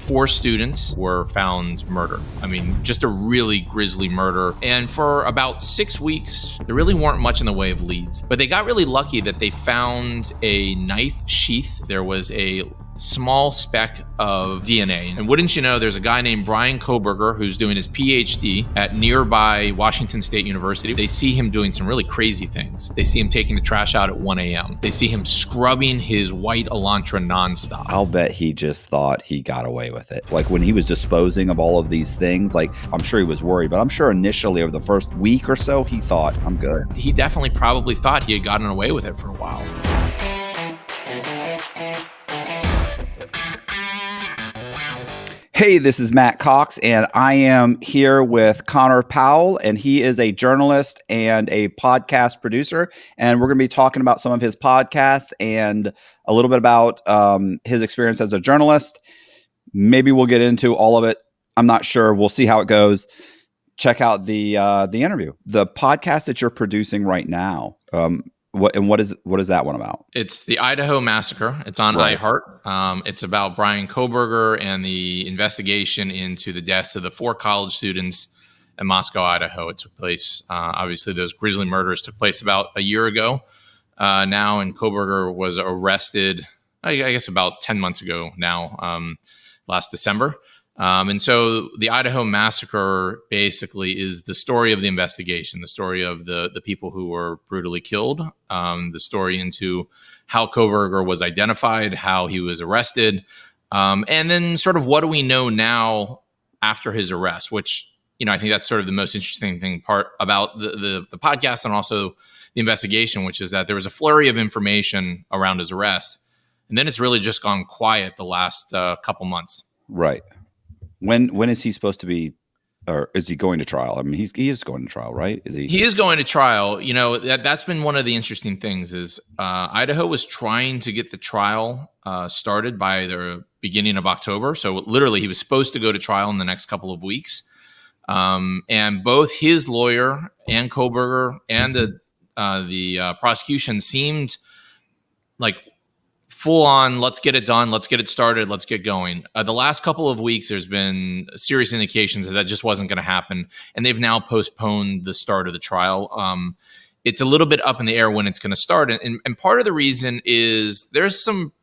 4 students were found murdered. I mean, just a really grisly murder. And for about 6 weeks, there really weren't much in the way of leads. But they got really lucky that they found a knife sheath. There was a small speck of DNA. And wouldn't you know, there's a guy named Bryan Kohberger who's doing his PhD at nearby Washington State University. They see him doing some really crazy things. They see him taking the trash out at 1 a.m. They see him scrubbing his white Elantra nonstop. I'll bet he just thought he got away with it. Like when he was disposing of all of these things, like I'm sure he was worried, but I'm sure initially over the first week or so, he thought, I'm good. He definitely probably thought he had gotten away with it for a while. Hey, this is Matt Cox, and I am here with Connor Powell, and he is a journalist and a podcast producer, and we're going to be talking about some of his podcasts and a little bit about his experience as a journalist. Maybe we'll get into all of it. I'm not sure. We'll see how it goes. Check out the interview. The podcast that you're producing right now, what is that one about? It's the Idaho Massacre. It's on iHeart. It's about Bryan Kohberger and the investigation into the deaths of the 4 college students in Moscow, Idaho. It took place, obviously, those grisly murders took place about a year ago now, and Kohberger was arrested, I guess, about 10 months ago now, last December. And so the Idaho Massacre basically is the story of the investigation, the story of the people who were brutally killed, the story into how Kohberger was identified, how he was arrested, and then sort of what do we know now after his arrest, which, you know, I think that's sort of the most interesting thing part about the podcast and also the investigation, which is that there was a flurry of information around his arrest, and then it's really just gone quiet the last couple months. Right. When is he supposed to be, or is he going to trial? I mean, he is going to trial, right? Is he? He is going to trial. You know, that's been one of the interesting things is Idaho was trying to get the trial started by the beginning of October. So literally, he was supposed to go to trial in the next couple of weeks. And both his lawyer and Kohberger and the prosecution seemed like full on, let's get it done, let's get it started, let's get going. The last couple of weeks, there's been serious indications that just wasn't going to happen, and they've now postponed the start of the trial. It's a little bit up in the air when it's going to start, and part of the reason is there's some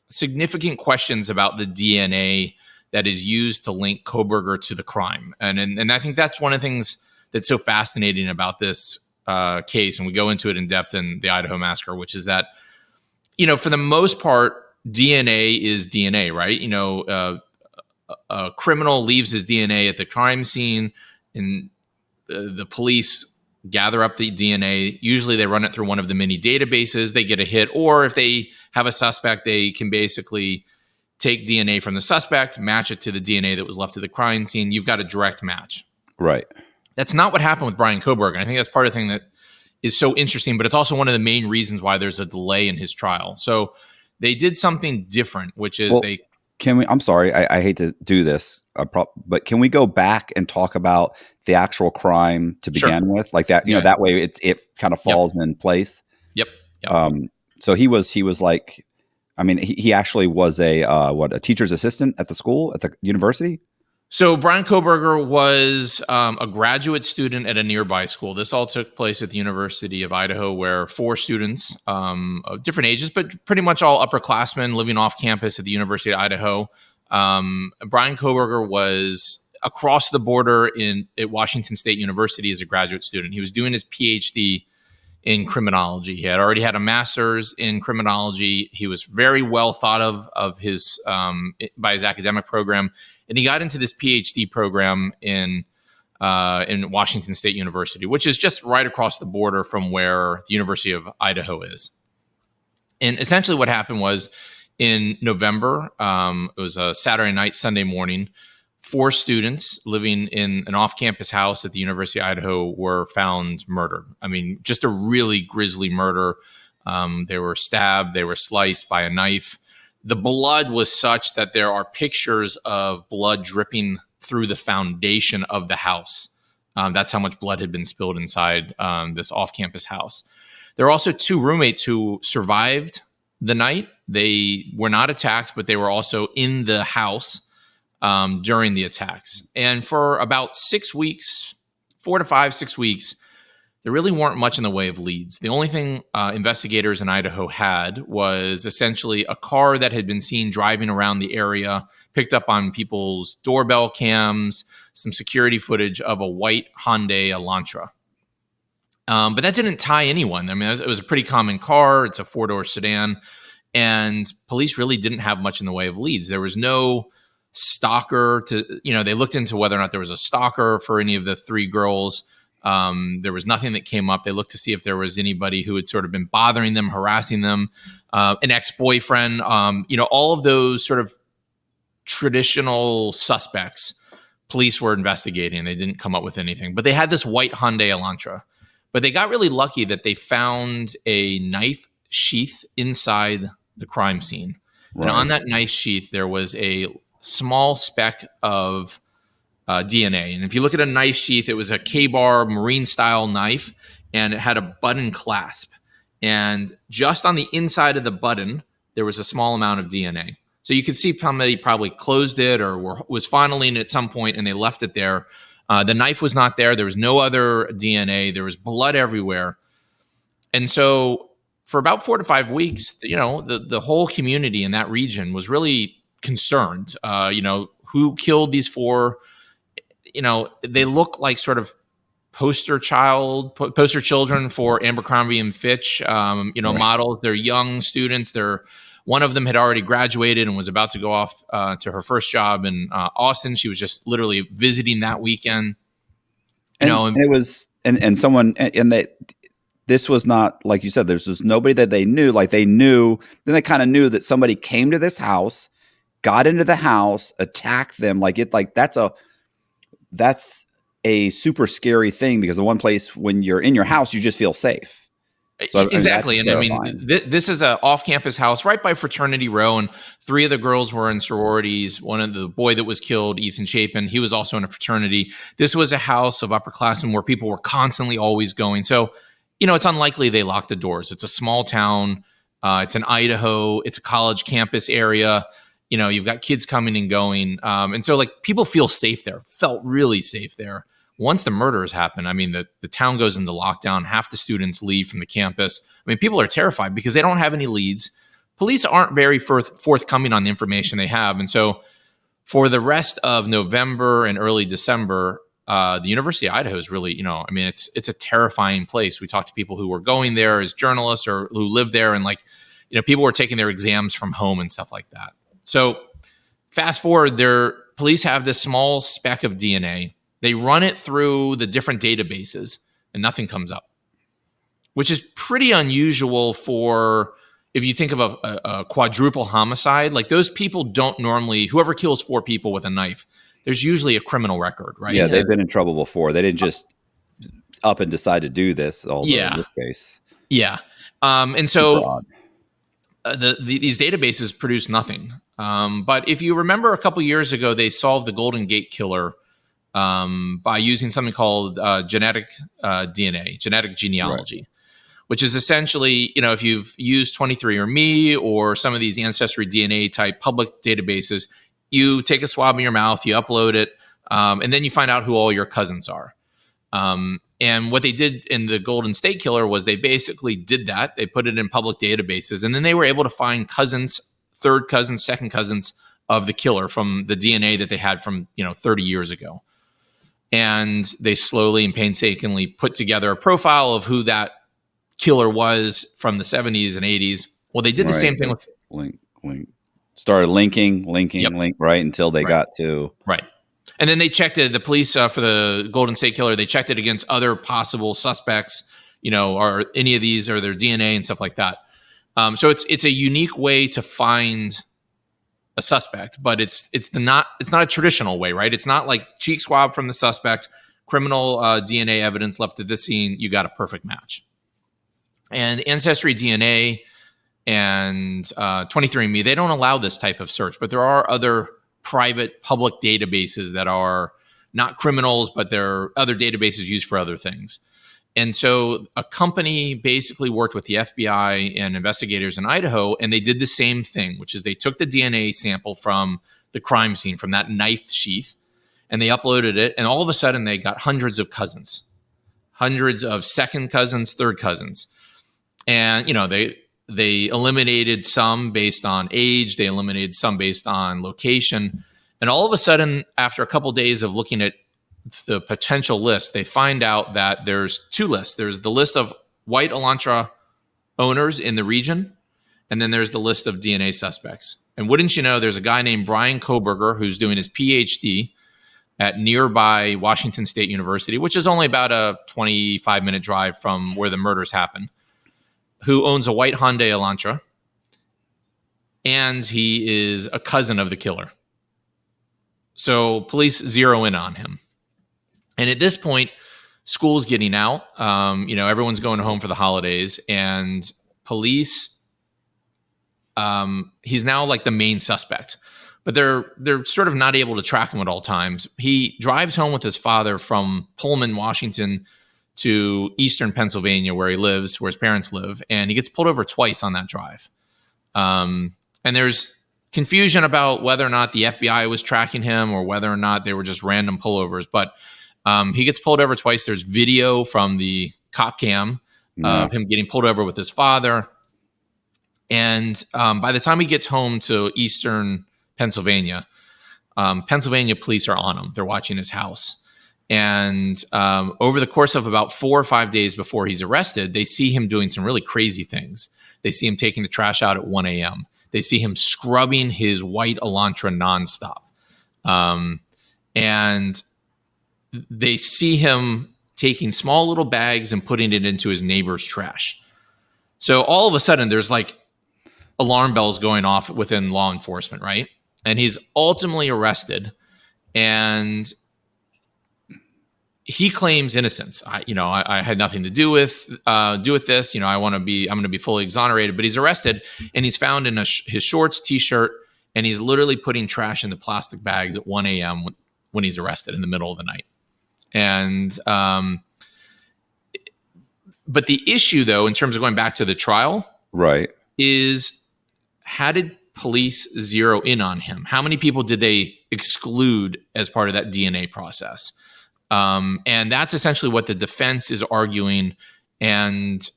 significant questions about the DNA that is used to link Kohberger to the crime, and I think that's one of the things that's so fascinating about this case, and we go into it in depth in the Idaho Massacre, which is that, you know, for the most part, DNA is DNA, right? You know, a criminal leaves his DNA at the crime scene, and the police gather up the DNA. Usually they run it through one of the many databases. They get a hit, or if they have a suspect, they can basically take DNA from the suspect, match it to the DNA that was left at the crime scene. You've got a direct match. Right. That's not what happened with Bryan Kohberger. And I think that's part of the thing that is so interesting, but it's also one of the main reasons why there's a delay in his trial. So they did something different, which is I'm sorry, I hate to do this, but can we go back and talk about the actual crime to begin with? Like that, you know, that way it kind of falls in place. Yep. So he was like, I mean, he actually was a teacher's assistant at the school, at the university? So Bryan Kohberger was a graduate student at a nearby school. This all took place at the University of Idaho, where 4 students of different ages, but pretty much all upperclassmen living off campus at the University of Idaho. Bryan Kohberger was across the border at Washington State University as a graduate student. He was doing his PhD in criminology. He had already had a master's in criminology. He was very well thought of his by his academic program. And he got into this PhD program in Washington State University, which is just right across the border from where the University of Idaho is. And essentially what happened was in November, it was a Saturday night, Sunday morning, 4 students living in an off-campus house at the University of Idaho were found murdered. I mean, just a really grisly murder. They were stabbed, they were sliced by a knife. The blood was such that there are pictures of blood dripping through the foundation of the house. That's how much blood had been spilled inside this off-campus house. There are also 2 roommates who survived the night. They were not attacked, but they were also in the house during the attacks. And for about 6 weeks, 4 to 5, 6 weeks, there really weren't much in the way of leads. The only thing investigators in Idaho had was essentially a car that had been seen driving around the area, picked up on people's doorbell cams, some security footage of a white Hyundai Elantra. But that didn't tie anyone. I mean, it was a pretty common car. It's a 4-door sedan. And police really didn't have much in the way of leads. There was no stalker they looked into whether or not there was a stalker for any of the 3 girls. There was nothing that came up. They looked to see if there was anybody who had sort of been bothering them, harassing them, an ex-boyfriend, all of those sort of traditional suspects. Police were investigating. They didn't come up with anything, but they had this white Hyundai Elantra. But they got really lucky that they found a knife sheath inside the crime scene. Right. And on that knife sheath, there was a small speck of DNA. And if you look at a knife sheath, it was a K-bar Marine style knife, and it had a button clasp. And just on the inside of the button, there was a small amount of DNA. So you could see somebody probably closed it or was fondling it at some point, and they left it there. The knife was not there. There was no other DNA. There was blood everywhere. And so for about 4 to 5 weeks, the whole community in that region was really concerned. Who killed these 4? They look like sort of poster children for Abercrombie and Fitch, right. Models. They're young students. One of them had already graduated and was about to go off to her first job in Austin. She was just literally visiting that weekend. And it was, and someone, and this was not, like you said, there's just nobody that they knew. Like they knew, then they kind of knew that somebody came to this house, got into the house, attacked them. That's a super scary thing, because the one place when you're in your house, you just feel safe. So, exactly. And I mean, this is an off-campus house right by Fraternity Row, and 3 of the girls were in sororities. One of the boy that was killed, Ethan Chapin, he was also in a fraternity. This was a house of upperclassmen where people were constantly always going. So, it's unlikely they locked the doors. It's a small town. It's in Idaho. It's a college campus area. You've got kids coming and going. And so people feel safe there, felt really safe there. Once the murders happen, I mean, the town goes into lockdown. Half the students leave from the campus. I mean, people are terrified because they don't have any leads. Police aren't very forthcoming on the information they have. And so for the rest of November and early December, the University of Idaho is really, it's a terrifying place. We talked to people who were going there as journalists or who lived there, and people were taking their exams from home and stuff like that. So fast forward, police have this small speck of DNA. They run it through the different databases and nothing comes up, which is pretty unusual for, if you think of a quadruple homicide, like those people don't normally, whoever kills 4 people with a knife, there's usually a criminal record, right? Yeah, they've been in trouble before. They didn't just up and decide to do this, although in this case. Yeah. And so these databases produce nothing. But if you remember a couple years ago, they solved the Golden Gate Killer by using something called genetic DNA, genetic genealogy, right. Which is essentially, if you've used 23andMe or some of these Ancestry DNA type public databases, you take a swab in your mouth, you upload it, and then you find out who all your cousins are. And what they did in the Golden State Killer was they basically did that. They put it in public databases, and then they were able to find cousins, third cousins, second cousins of the killer from the DNA that they had from 30 years ago. And they slowly and painstakingly put together a profile of who that killer was from the 70s and 80s. Well, they did the same thing with link. Started linking, right, until they got to right. And then they checked it. The police for the Golden State Killer, they checked it against other possible suspects. Are any of these are their DNA and stuff like that. So it's a unique way to find a suspect, but it's not a traditional way, right? It's not like cheek swab from the suspect, criminal DNA evidence left at the scene. You got a perfect match. And Ancestry DNA and 23andMe, they don't allow this type of search, but there are other private public databases that are not criminals, but they're other databases used for other things. And so a company basically worked with the FBI and investigators in Idaho, and they did the same thing, which is they took the DNA sample from the crime scene from that knife sheath, and they uploaded it. And all of a sudden, they got hundreds of cousins, hundreds of second cousins, third cousins, and they eliminated some based on age, they eliminated some based on location, and all of a sudden, after a couple of days of looking at the potential list, they find out that there's two lists. There's the list of white Elantra owners in the region, and then there's the list of DNA suspects. And wouldn't you know, there's a guy named Brian Koberger who's doing his PhD at nearby Washington State University, which is only about a 25-minute drive from where the murders happened, who owns a white Hyundai Elantra, and he is a cousin of the killer. So police zero in on him. And at this point, school's getting out. Everyone's going home for the holidays, and police. He's now like the main suspect, but they're sort of not able to track him at all times. He drives home with his father from Pullman, Washington, to Eastern Pennsylvania, where he lives, where his parents live, and he gets pulled over twice on that drive. And there's confusion about whether or not the FBI was tracking him or whether or not they were just random pullovers, but he gets pulled over twice. There's video from the cop cam of him getting pulled over with his father. And by the time he gets home to Eastern Pennsylvania, Pennsylvania police are on him. They're watching his house. And over the course of about 4 or 5 days before he's arrested, they see him doing some really crazy things. They see him taking the trash out at 1 a.m. They see him scrubbing his white Elantra nonstop. And they see him taking small little bags and putting it into his neighbor's trash. So all of a sudden, there's like alarm bells going off within law enforcement, right? And he's ultimately arrested, and he claims innocence. I had nothing to do with this. I'm going to be fully exonerated. But he's arrested, and he's found in his shorts, t-shirt, and he's literally putting trash into plastic bags at 1 a.m. when he's arrested in the middle of the night. And but the issue, though, in terms of going back to the trial, right, is how did police zero in on him? How many people did they exclude as part of that DNA process? And that's essentially what the defense is arguing, and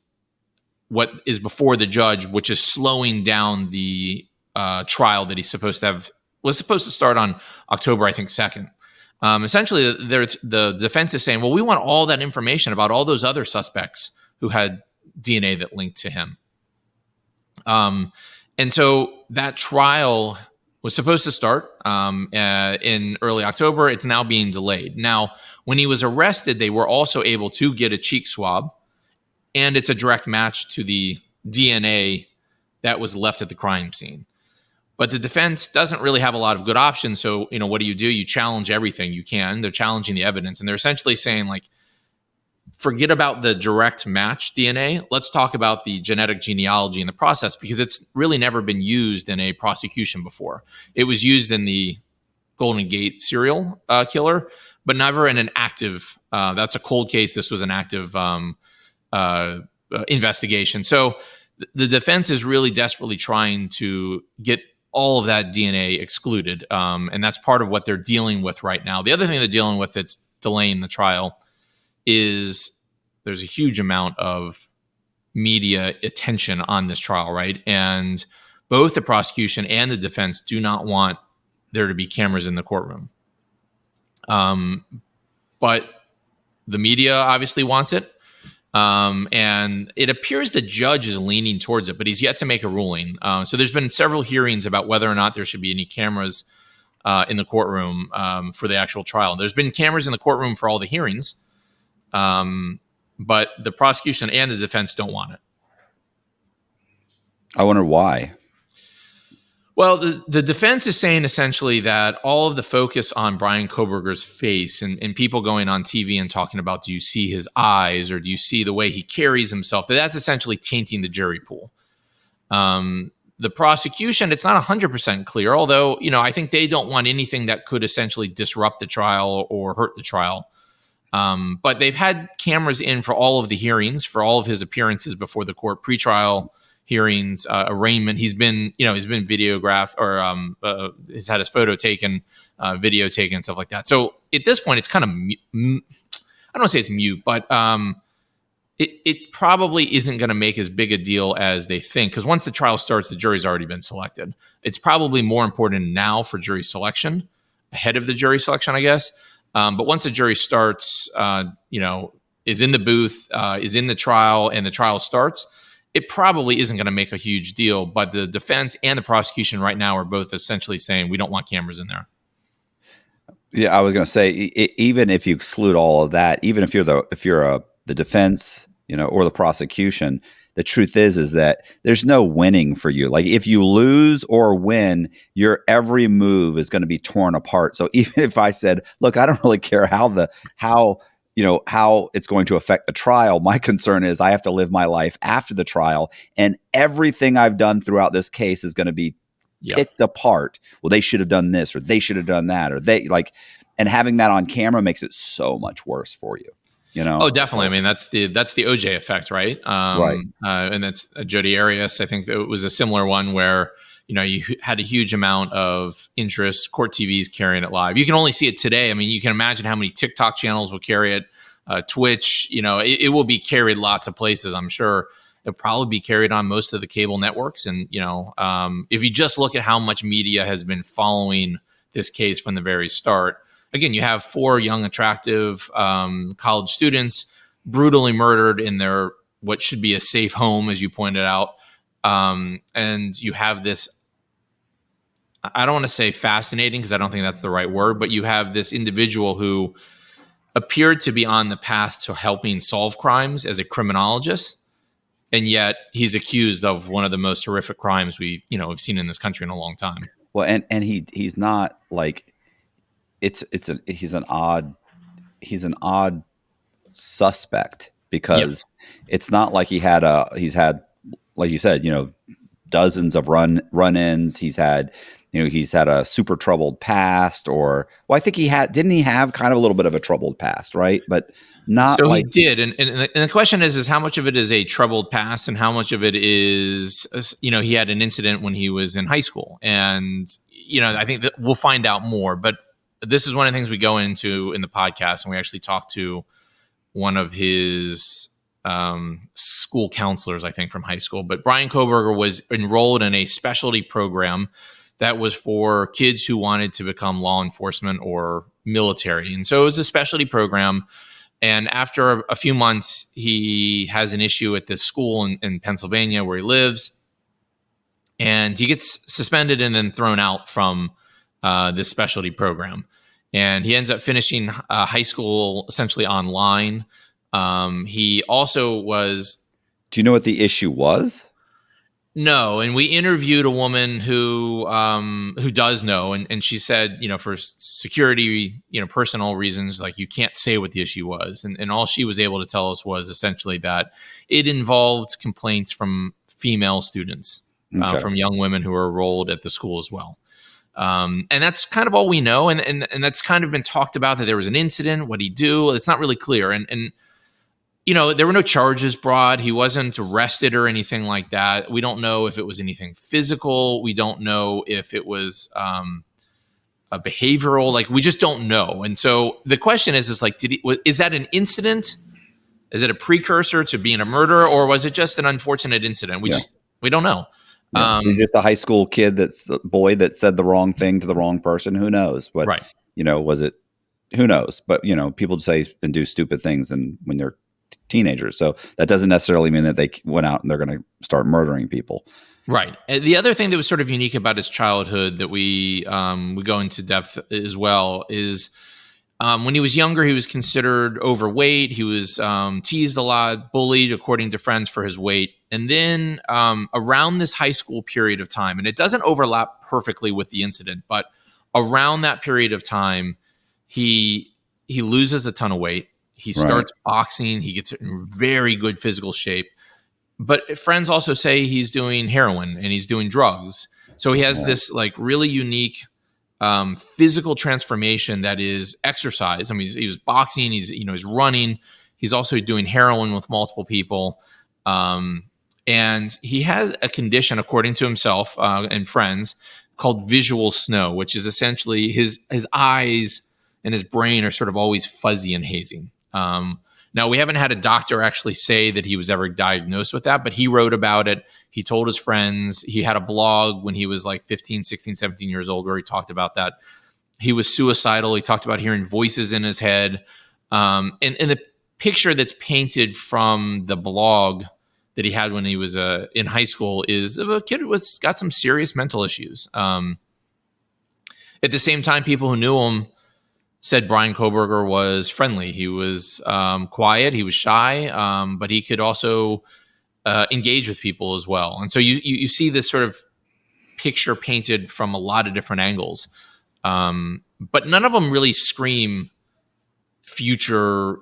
what is before the judge, which is slowing down the trial that was supposed to start on October, I think, 2nd. Essentially, the defense is saying, well, we want all that information about all those other suspects who had DNA that linked to him. And so that trial was supposed to start in early October. It's now being delayed. Now, when he was arrested, they were also able to get a cheek swab, and it's a direct match to the DNA that was left at the crime scene. But the defense doesn't really have a lot of good options. So, what do? You challenge everything you can. They're challenging the evidence, and they're essentially saying, like, forget about the direct match DNA. Let's talk about the genetic genealogy in the process, because it's really never been used in a prosecution before. It was used in the Golden Gate serial killer, but never in an active, that's a cold case. This was an active investigation. So the defense is really desperately trying to get all of that DNA excluded. And that's part of what they're dealing with right now. The other thing they're dealing with that's delaying the trial is there's a huge amount of media attention on this trial, right? And both the prosecution and the defense do not want there to be cameras in the courtroom. But the media obviously wants it. And it appears the judge is leaning towards it, but he's yet to make a ruling. So there's been several hearings about whether or not there should be any cameras in the courtroom for the actual trial. There's been cameras in the courtroom for all the hearings, but the prosecution and the defense don't want it. I wonder why. Well, the defense is saying essentially that all of the focus on Brian Koberger's face and people going on TV and talking about, do you see his eyes or do you see the way he carries himself, that's essentially tainting the jury pool. The prosecution, it's not 100% clear, although, I think they don't want anything that could essentially disrupt the trial or hurt the trial. But they've had cameras in for all of the hearings, for all of his appearances before the court, pretrial hearings, arraignment. He's been videographed or has had his photo taken, video taken, and stuff like that. So at this point, it's kind of I don't want to say it's mute, but it probably isn't going to make as big a deal as they think, because once the trial starts, the jury's already been selected. It's probably more important now for jury selection, ahead of the jury selection, I guess. But once the jury starts, is in the booth, is in the trial, and the trial starts, it probably isn't going to make a huge deal. But the defense and the prosecution right now are both essentially saying we don't want cameras in there. Yeah, I was going to say, even if you exclude all of that, even if you're the defense, or the prosecution, the truth is that there's no winning for you. Like, if you lose or win, your every move is going to be torn apart. So even if I said, look, I don't really care how it's going to affect the trial, my concern is I have to live my life after the trial, and everything I've done throughout this case is going to be picked apart. Well, they should have done this, or they should have done that, or and having that on camera makes it so much worse for you. Oh, definitely. I mean, that's the OJ effect, right? Right. And that's Jodi Arias. I think it was a similar one where, you had a huge amount of interest, court TVs carrying it live. You can only see it today. I mean, you can imagine how many TikTok channels will carry it, Twitch, it will be carried lots of places, I'm sure. It'll probably be carried on most of the cable networks. And, if you just look at how much media has been following this case from the very start, again, you have 4 young, attractive college students brutally murdered in their what should be a safe home, as you pointed out. And you have this, I don't want to say fascinating, because I don't think that's the right word, but you have this individual who appeared to be on the path to helping solve crimes as a criminologist. And yet he's accused of one of the most horrific crimes we, have seen in this country in a long time. Well, and he's not like, he's an odd suspect, because it's not like he's had, like you said, dozens of run-ins. He's had a super troubled past, or, well, I think didn't he have kind of a little bit of a troubled past, right? But not so like he did. And the question is how much of it is a troubled past, and how much of it is, he had an incident when he was in high school. And, I think that we'll find out more, but this is one of the things we go into in the podcast, and we actually talked to one of his school counselors, I think, from high school. But Brian Kohberger was enrolled in a specialty program that was for kids who wanted to become law enforcement or military. And so it was a specialty program. And after a few months, he has an issue at this school in Pennsylvania where he lives. And he gets suspended and then thrown out from this specialty program. And he ends up finishing high school essentially online. He also was... Do you know what the issue was? No, and we interviewed a woman who does know, and she said, for security, personal reasons, like, you can't say what the issue was, and all she was able to tell us was essentially that it involved complaints from female students, from young women who were enrolled at the school as well. And that's kind of all we know, and that's kind of been talked about, that there was an incident. What'd he do? It's not really clear, and there were no charges brought. He wasn't arrested or anything like that. We don't know if it was anything physical. We don't know if it was a behavioral. Like, we just don't know. And so the question is like, is that an incident? Is it a precursor to being a murder, or was it just an unfortunate incident? We don't know. Yeah. He's just a high school kid, that's a boy that said the wrong thing to the wrong person. Who knows? But right. Was it? Who knows? But people say and do stupid things, and when they're teenagers, so that doesn't necessarily mean that they went out and they're going to start murdering people. Right. And the other thing that was sort of unique about his childhood that we go into depth as well is when he was younger, he was considered overweight. He was teased a lot, bullied, according to friends, for his weight. And then around this high school period of time, and it doesn't overlap perfectly with the incident, but around that period of time, he loses a ton of weight. He starts boxing. He gets in very good physical shape. But friends also say he's doing heroin and he's doing drugs. So he has this like really unique physical transformation that is exercise. I mean, he was boxing. He's running. He's also doing heroin with multiple people. And he has a condition, according to himself and friends, called visual snow, which is essentially his eyes and his brain are sort of always fuzzy and hazy. Now, we haven't had a doctor actually say that he was ever diagnosed with that, but he wrote about it. He told his friends. He had a blog when he was like 15, 16, 17 years old where he talked about that. He was suicidal. He talked about hearing voices in his head. And the picture that's painted from the blog that he had when he was in high school is of a kid who got some serious mental issues. At the same time, people who knew him said Bryan Kohberger was friendly. He was quiet. He was shy, but he could also engage with people as well. And so you see this sort of picture painted from a lot of different angles. But none of them really scream future,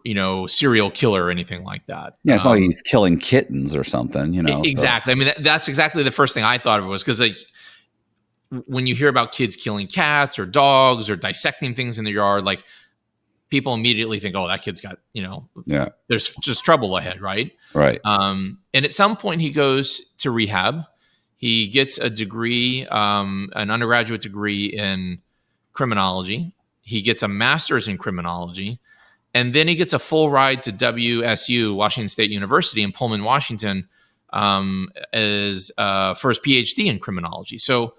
serial killer or anything like that. Yeah, it's not like he's killing kittens or something, Exactly. So. I mean, that's exactly the first thing I thought of was because like when you hear about kids killing cats or dogs or dissecting things in the yard, like people immediately think, oh, that kid's got, there's just trouble ahead, right? Right. And at some point he goes to rehab. He gets a degree, an undergraduate degree in criminology. He gets a master's in criminology. And then he gets a full ride to WSU, Washington State University in Pullman, Washington, as for his PhD in criminology. So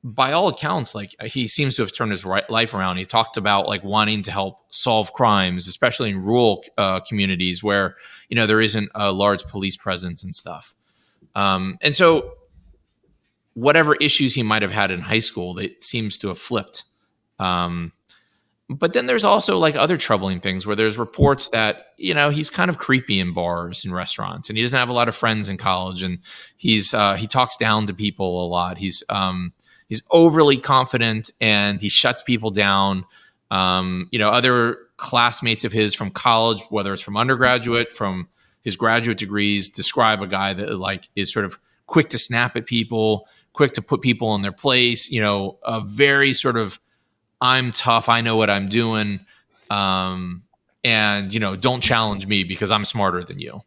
by all accounts, like he seems to have turned his life around. He talked about like wanting to help solve crimes, especially in rural communities where, there isn't a large police presence and stuff. And so whatever issues he might have had in high school, it seems to have flipped. But then there's also like other troubling things where there's reports that, he's kind of creepy in bars and restaurants and he doesn't have a lot of friends in college and he talks down to people a lot. He's overly confident and he shuts people down. Other classmates of his from college, whether it's from undergraduate, from his graduate degrees, describe a guy that like is sort of quick to snap at people, quick to put people in their place, a very sort of, I'm tough, I know what I'm doing. And, don't challenge me because I'm smarter than you.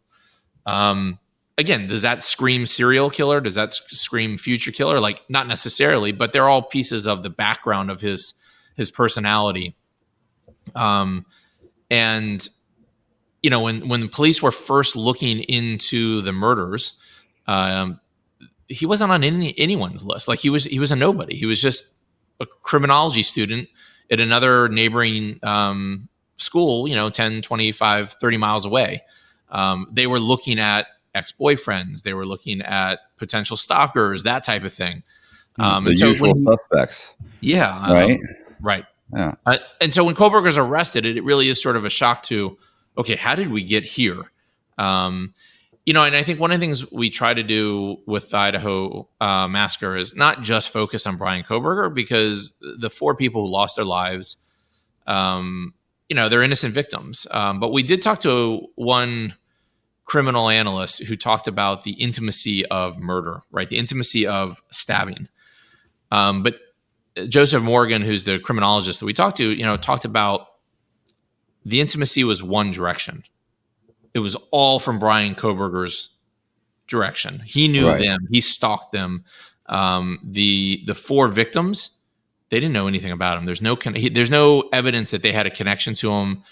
Again, does that scream serial killer? Does that scream future killer? Like, not necessarily, but they're all pieces of the background of his personality. And, when the police were first looking into the murders, he wasn't on anyone's list. Like he was a nobody. He was just a criminology student at another neighboring school, 10, 25, 30 miles away. They were looking at ex-boyfriends. They were looking at potential stalkers, that type of thing. The usual suspects. Yeah. Right. Right. Yeah. And so when Kohberger's arrested, it really is sort of a shock to, okay, how did we get here? And I think one of the things we try to do with the Idaho Massacre is not just focus on Bryan Kohberger, because the 4 people who lost their lives, they're innocent victims. But we did talk to one criminal analyst who talked about the intimacy of murder, right? The intimacy of stabbing. But Joseph Morgan, who's the criminologist that we talked to, talked about the intimacy was one direction. It was all from Bryan Kohberger's direction. He knew them. He stalked them. The 4 victims, they didn't know anything about him. There's no evidence that they had a connection to him.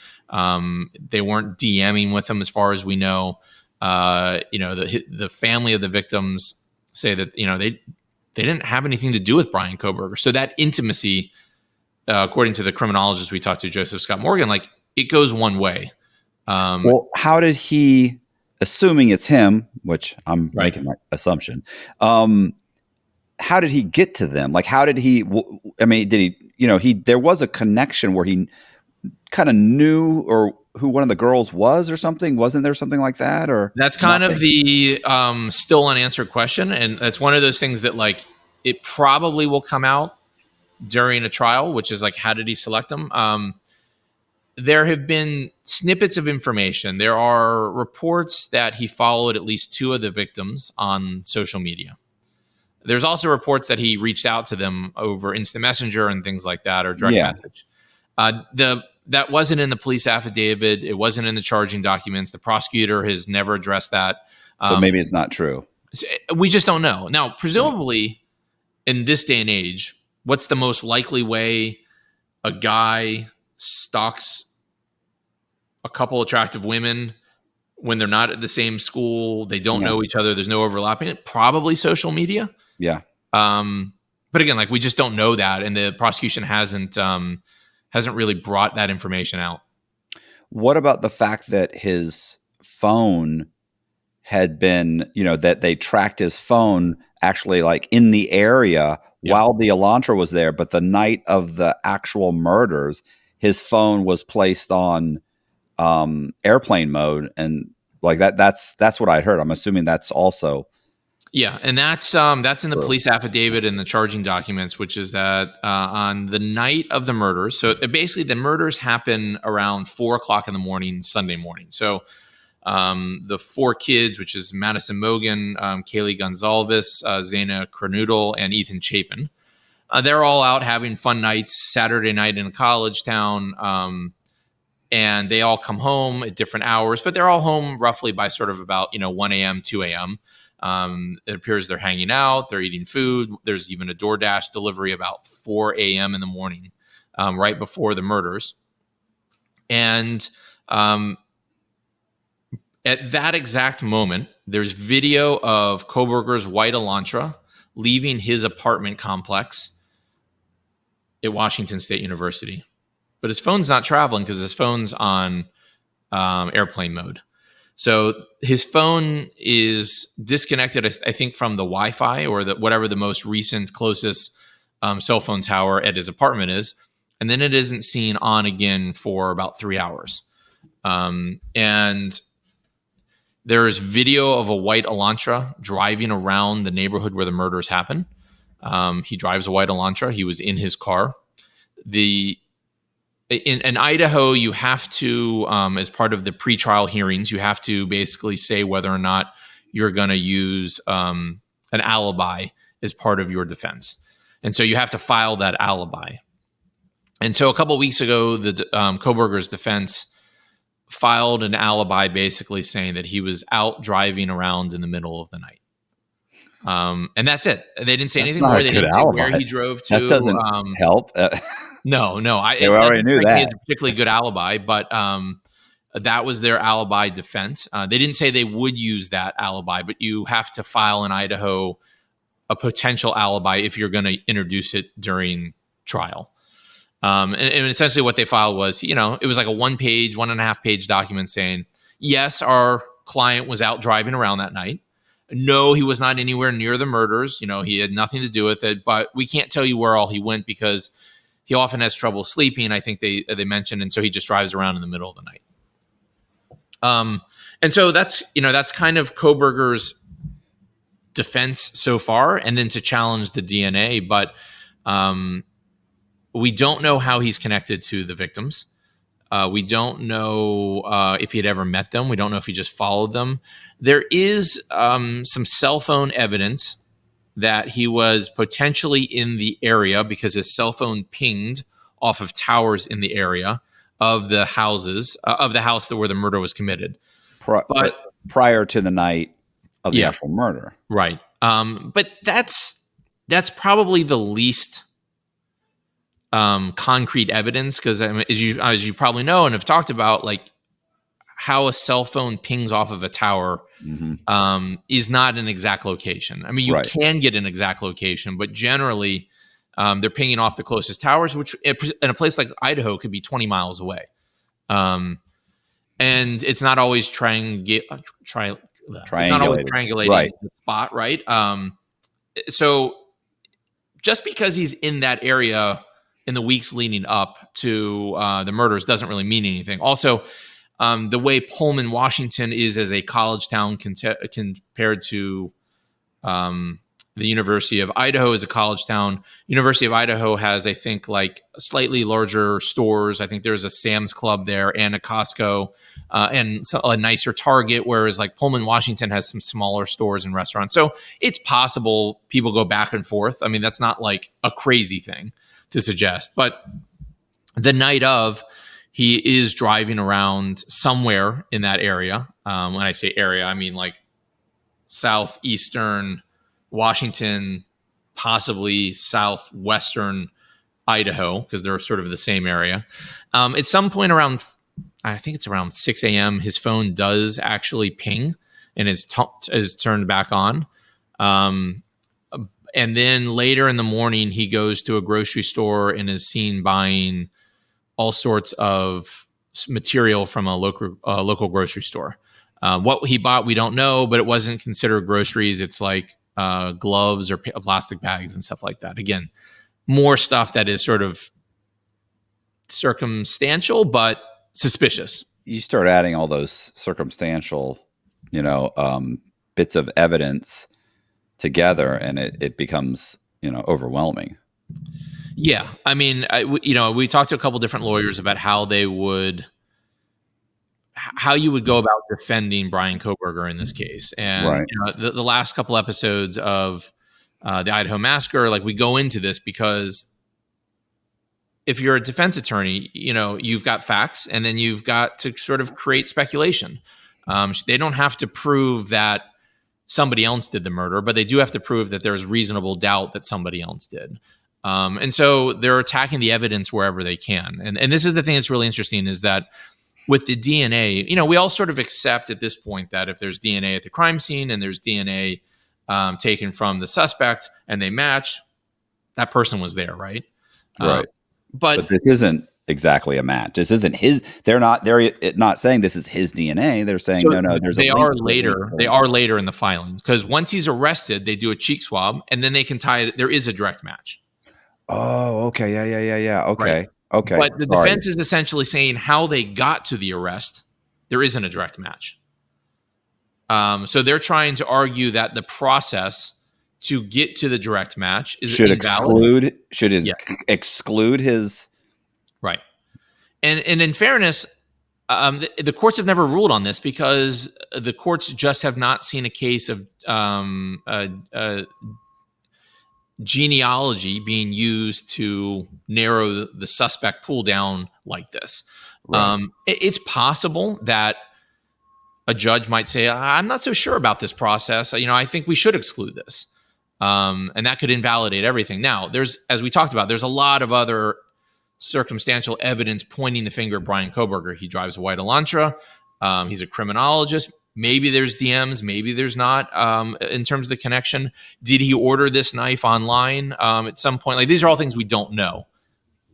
They weren't DMing with him, as far as we know. The family of the victims say that they didn't have anything to do with Bryan Kohberger. So that intimacy, according to the criminologist we talked to, Joseph Scott Morgan, like it goes one way. Well, how did he, assuming it's him, which I'm making that assumption, how did he get to them? Like, how did he, did he, there was a connection where he kind of knew or who one of the girls was or something? Wasn't there something like that? Or that's kind of the still unanswered question. And that's one of those things that like, it probably will come out during a trial, which is like, how did he select them? There have been snippets of information. There are reports that he followed at least 2 of the victims on social media. There's also reports that he reached out to them over instant messenger and things like that, or direct message. The that wasn't in the police affidavit. It wasn't in the charging documents. The prosecutor has never addressed that. So maybe it's not true. We just don't know. Now, presumably, in this day and age, what's the most likely way a guy stalks a couple attractive women when they're not at the same school? They don't know each other. There's no overlapping. Probably social media. Yeah. But again, like, we just don't know that, and the prosecution hasn't really brought that information out. What about the fact that his phone had been, that they tracked his phone actually like in the area while the Elantra was there, but the night of the actual murders, his phone was placed on airplane mode, and like that's what I heard. I'm assuming that's also. Yeah, and that's in the police affidavit and the charging documents, which is that on the night of the murders. So basically, the murders happen around 4:00 in the morning, Sunday morning. So the four kids, which is Madison Mogan, Kaylee Gonzalez, Zaina Kernudel, and Ethan Chapin, they're all out having fun nights Saturday night in a college town. And they all come home at different hours, but they're all home roughly by sort of about 1 a.m., 2 a.m. It appears they're hanging out, they're eating food. There's even a DoorDash delivery about 4 a.m. in the morning, right before the murders. And at that exact moment, there's video of Kohberger's white Elantra leaving his apartment complex at Washington State University. But his phone's not traveling because his phone's on airplane mode. So his phone is disconnected, I think, from the Wi-Fi or whatever the most recent closest cell phone tower at his apartment is. And then it isn't seen on again for about 3 hours. And there is video of a white Elantra driving around the neighborhood where the murders happen. He drives a white Elantra. He was in his car. In Idaho, you have to, as part of the pretrial hearings, you have to basically say whether or not you're going to use an alibi as part of your defense. And so you have to file that alibi. And so a couple of weeks ago, the Kohberger's defense filed an alibi basically saying that he was out driving around in the middle of the night. And that's it. They didn't say anything more. They didn't say where he drove to. That doesn't help. No. They already knew that. It's a particularly good alibi, but that was their alibi defense. They didn't say they would use that alibi, but you have to file in Idaho a potential alibi if you're going to introduce it during trial. And essentially what they filed was, it was like a 1.5 page document saying, yes, our client was out driving around that night. No, he was not anywhere near the murders. He had nothing to do with it, but we can't tell you where all he went because he often has trouble sleeping, I think they mentioned, and so he just drives around in the middle of the night. And so that's kind of Kohberger's defense so far, and then to challenge the DNA. But we don't know how he's connected to the victims. We don't know if he had ever met them. We don't know if he just followed them. There is some cell phone evidence that he was potentially in the area because his cell phone pinged off of towers in the area of the houses, of the house where the murder was committed. But prior to the night of the actual murder. Right. But that's probably the least concrete evidence because as you probably know and have talked about, like, how a cell phone pings off of a tower is not an exact location. I mean, you can get an exact location, but generally they're pinging off the closest towers, which in a place like Idaho could be 20 miles away. And it's not always triangulating the spot, right? So just because he's in that area in the weeks leading up to the murders doesn't really mean anything. Also, the way Pullman, Washington is as a college town compared to the University of Idaho as a college town. University of Idaho has, I think, like slightly larger stores. I think there's a Sam's Club there and a Costco and a nicer Target, whereas like Pullman, Washington has some smaller stores and restaurants. So it's possible people go back and forth. I mean, that's not like a crazy thing to suggest. But the night of, He is driving around somewhere in that area. When I say area, I mean like southeastern Washington, possibly southwestern Idaho, because they're sort of the same area. At some point around, I think it's around 6 a.m., his phone does actually ping and is turned back on. And then later in the morning, he goes to a grocery store and is seen buying all sorts of material from a local grocery store. What he bought, we don't know, but it wasn't considered groceries. It's like gloves or plastic bags and stuff like that. Again, more stuff that is sort of circumstantial, but suspicious. You start adding all those circumstantial, bits of evidence together, and it becomes, overwhelming. Yeah, I mean, we talked to a couple different lawyers about how you would go about defending Bryan Kohberger in this case, and Right. The last couple episodes of the Idaho Massacre, like we go into this because if you're a defense attorney, you've got facts, and then you've got to sort of create speculation. They don't have to prove that somebody else did the murder, but they do have to prove that there's reasonable doubt that somebody else did. And so they're attacking the evidence wherever they can. And this is the thing that's really interesting, is that with the DNA, we all sort of accept at this point that if there's DNA at the crime scene and there's DNA taken from the suspect and they match, that person was there, right? Right. But this isn't exactly a match. This isn't his. They're not saying this is his DNA. They're saying no. They are later in the filing, because once he's arrested, they do a cheek swab and then they can tie it. There is a direct match. Oh, okay, yeah. Okay, right. Okay. But the defense is essentially saying how they got to the arrest, there isn't a direct match. So they're trying to argue that the process to get to the direct match is invalid. Exclude his. Right. And in fairness, the courts have never ruled on this because the courts just have not seen a case of genealogy being used to narrow the suspect pool down like this. Right. It's possible that a judge might say, I'm not so sure about this process. I think we should exclude this. And that could invalidate everything. Now, as we talked about, there's a lot of other circumstantial evidence pointing the finger at Bryan Kohberger. He drives a white Elantra. He's a criminologist. Maybe there's DMs, maybe there's not. In terms of the connection, did he order this knife online at some point? Like, these are all things we don't know.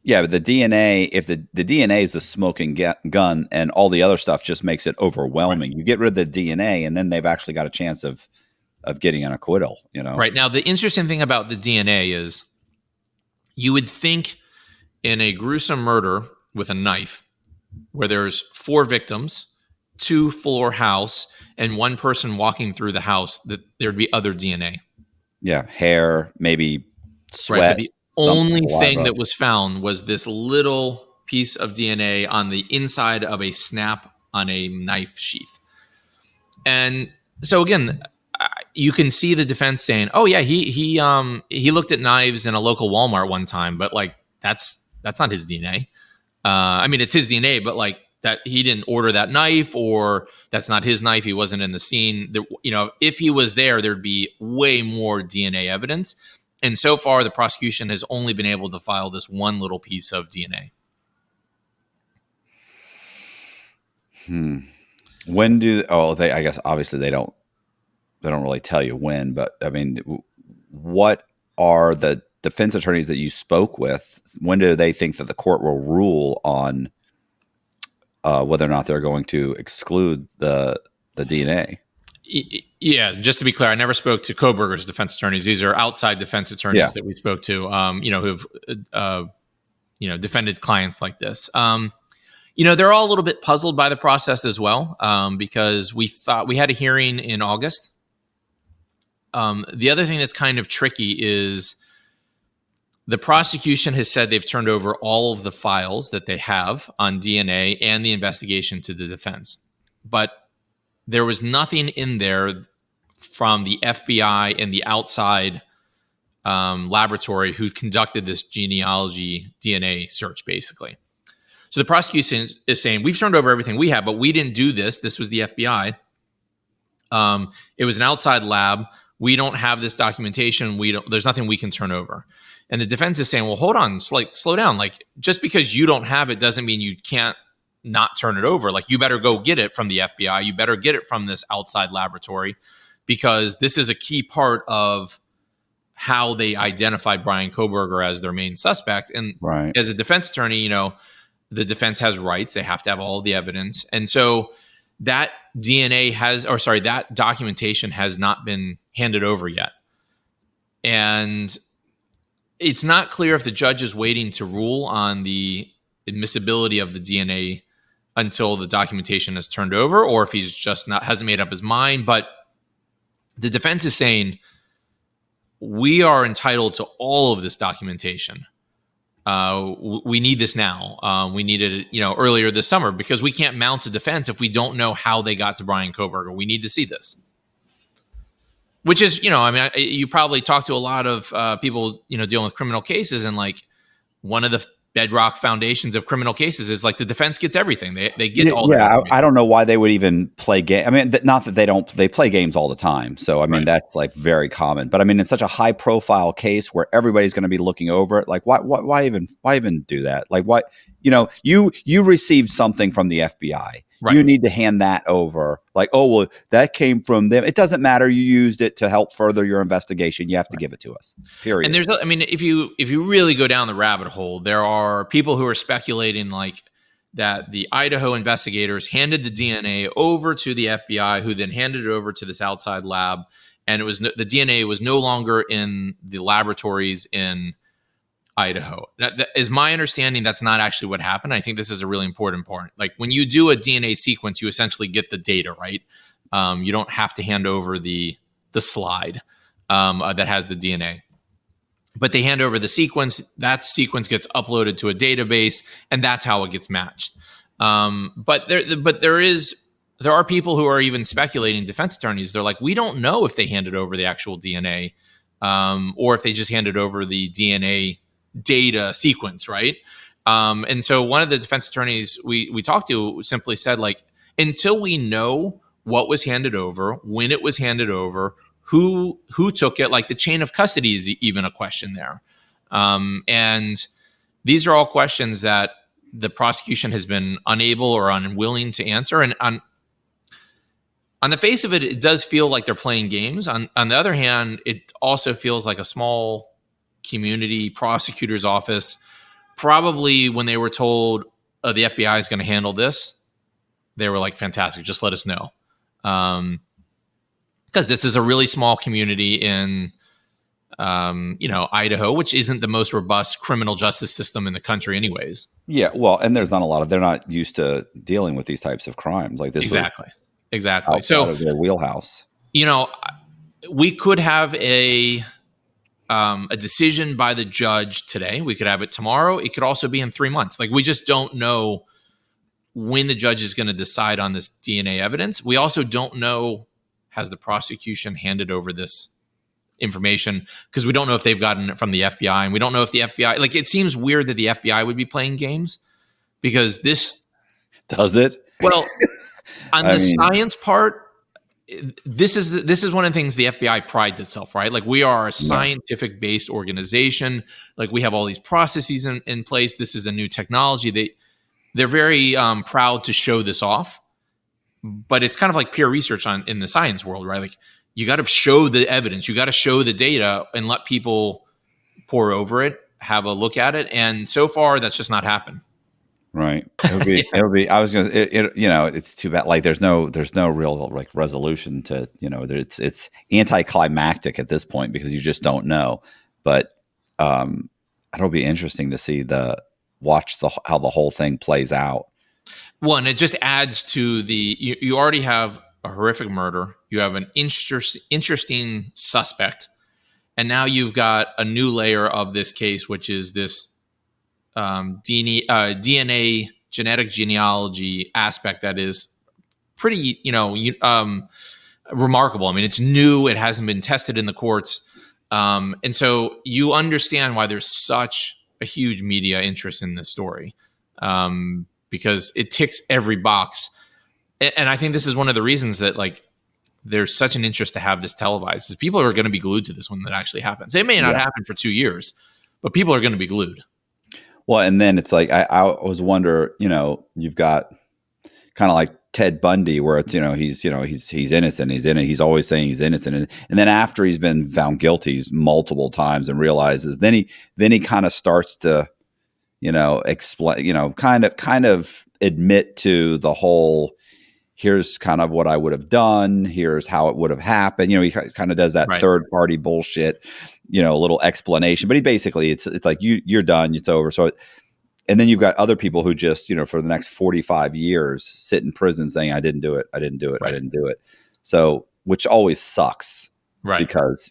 Yeah, but the DNA, if the DNA is the smoking gun, and all the other stuff just makes it overwhelming. Right. You get rid of the DNA, and then they've actually got a chance of getting an acquittal. Right. Now, the interesting thing about the DNA is, you would think in a gruesome murder with a knife, where there's 4 victims, 2-floor house, and 1 person walking through the house, that there'd be other DNA. Yeah, hair, maybe sweat. Right, but the only thing that was found was this little piece of DNA on the inside of a snap on a knife sheath. And so again, you can see the defense saying, "Oh yeah, he looked at knives in a local Walmart one time, but like that's not his DNA. I mean, it's his DNA, but like that he didn't order that knife, or that's not his knife. He wasn't in the scene. If he was there, there'd be way more DNA evidence." And so far, the prosecution has only been able to file this one little piece of DNA. When do? Oh, I guess obviously they don't really tell you when. But I mean, what are the defense attorneys that you spoke with? When do they think that the court will rule on whether or not they're going to exclude the DNA? Yeah, just to be clear, I never spoke to Kohberger's defense attorneys. These are outside defense attorneys that we spoke to, who've defended clients like this. They're all a little bit puzzled by the process as well, because we thought we had a hearing in August. The other thing that's kind of tricky is the prosecution has said they've turned over all of the files that they have on DNA and the investigation to the defense, but there was nothing in there from the FBI and the outside laboratory who conducted this genealogy DNA search, basically. So the prosecution is saying, we've turned over everything we have, but we didn't do this. This was the FBI. It was an outside lab. We don't have this documentation. There's nothing we can turn over. And the defense is saying, well, hold on, slow down. Like, just because you don't have it doesn't mean you can't not turn it over. Like, you better go get it from the FBI. You better get it from this outside laboratory, because this is a key part of how they identified Brian Kohberger as their main suspect. And as a defense attorney, the defense has rights. They have to have all the evidence. And so that that documentation has not been handed over yet. And it's not clear if the judge is waiting to rule on the admissibility of the DNA until the documentation is turned over, or if he's just hasn't made up his mind. But the defense is saying, we are entitled to all of this documentation. We need this now. We needed it, earlier this summer, because we can't mount a defense if we don't know how they got to Brian Kohberger. We need to see this. Which is, you probably talk to a lot of people, dealing with criminal cases, and like one of the bedrock foundations of criminal cases is like the defense gets everything. They get all. Yeah, I don't know why they would even play game. I mean, not that they play games all the time. So I mean, that's like very common. But I mean, in such a high profile case where everybody's going to be looking over it, like why even do that? Like, what, you received something from the FBI. Right. You need to hand that over. Like, oh, well, that came from them. It doesn't matter. You used it to help further your investigation. You have to give it to us. Period. And if you really go down the rabbit hole, there are people who are speculating like that the Idaho investigators handed the DNA over to the FBI, who then handed it over to this outside lab, and the DNA was no longer in the laboratories in Idaho. That is my understanding. That's not actually what happened. I think this is a really important part. Like, when you do a DNA sequence, you essentially get the data, right? You don't have to hand over the slide that has the DNA, but they hand over the sequence. That sequence gets uploaded to a database, and that's how it gets matched. But there are people who are even speculating, defense attorneys. They're like, we don't know if they handed over the actual DNA, or if they just handed over the DNA data sequence, right? And so one of the defense attorneys we talked to simply said, like, until we know what was handed over, when it was handed over, who took it, like the chain of custody is even a question there. And these are all questions that the prosecution has been unable or unwilling to answer. And on the face of it, it does feel like they're playing games. On the other hand, it also feels like a small community prosecutor's office, probably when they were told the FBI is going to handle this, they were like, fantastic, just let us know. Because this is a really small community in Idaho, which isn't the most robust criminal justice system in the country anyways. Yeah, well, and there's not they're not used to dealing with these types of crimes like this. Exactly. So out of their wheelhouse. We could have a decision by the judge today. We could have it tomorrow. It could also be in 3 months. Like, we just don't know when the judge is going to decide on this DNA evidence. We also don't know, has the prosecution handed over this information, because we don't know if they've gotten it from the FBI, and we don't know if the FBI, like, it seems weird that the FBI would be playing games, because this does it. Well, on science part, this is one of the things the FBI prides itself, right? Like, we are a scientific based organization. Like, we have all these processes in place. This is a new technology. They're very proud to show this off, but it's kind of like peer research in the science world, right? Like, you got to show the evidence, you got to show the data, and let people pore over it, have a look at it. And so far, that's just not happened. Right. It'll be, I was going to, it's too bad. Like, there's no real like resolution to, it's anticlimactic at this point, because you just don't know. But it'll be interesting to see how the whole thing plays out. Well, and it just adds to you already have a horrific murder. You have an interesting suspect. And now you've got a new layer of this case, which is this DNA genetic genealogy aspect that is pretty, remarkable. I mean, it's new. It hasn't been tested in the courts. And so you understand why there's such a huge media interest in this story. because it ticks every box. And I think this is one of the reasons that like there's such an interest to have this televised, is people are going to be glued to this when that actually happens. It may not happen for 2 years, but people are going to be glued. Well, and then it's like, I always wonder, you've got kind of like Ted Bundy, where it's, he's innocent. He's always saying he's innocent. And then after he's been found guilty multiple times and realizes, then he kind of starts to, explain, kind of admit to the whole, here's kind of what I would have done. Here's how it would have happened. He kind of does that third party bullshit, a little explanation, but he basically, it's like, you're done. It's over. So, and then you've got other people who just, for the next 45 years sit in prison saying, I didn't do it. I didn't do it. I didn't do it. So, which always sucks, right? Because,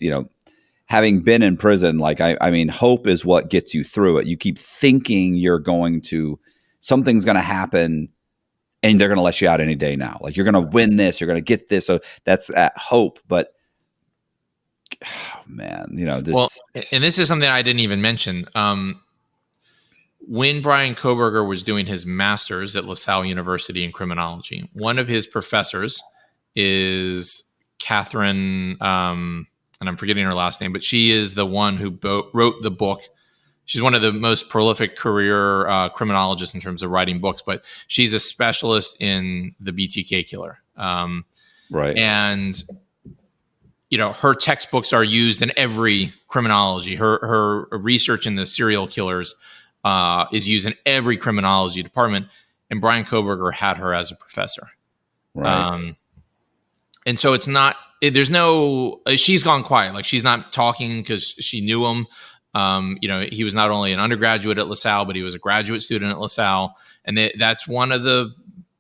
having been in prison, like, I mean, hope is what gets you through it. You keep thinking something's going to happen, and they're going to let you out any day now. Like, you're going to win this, you're going to get this. So that's that hope. But, oh, man, this. Well, and this is something I didn't even mention. When Bryan Kohberger was doing his master's at LaSalle University in criminology, one of his professors is Catherine, and I'm forgetting her last name, but she is the one who wrote the book. She's one of the most prolific career criminologists in terms of writing books, but she's a specialist in the BTK killer. Right. And, her textbooks are used in every criminology. Her research in the serial killers is used in every criminology department. And Bryan Kohberger had her as a professor. Right. And so she's gone quiet. Like, she's not talking because she knew him. He was not only an undergraduate at LaSalle, but he was a graduate student at LaSalle. And that's one of the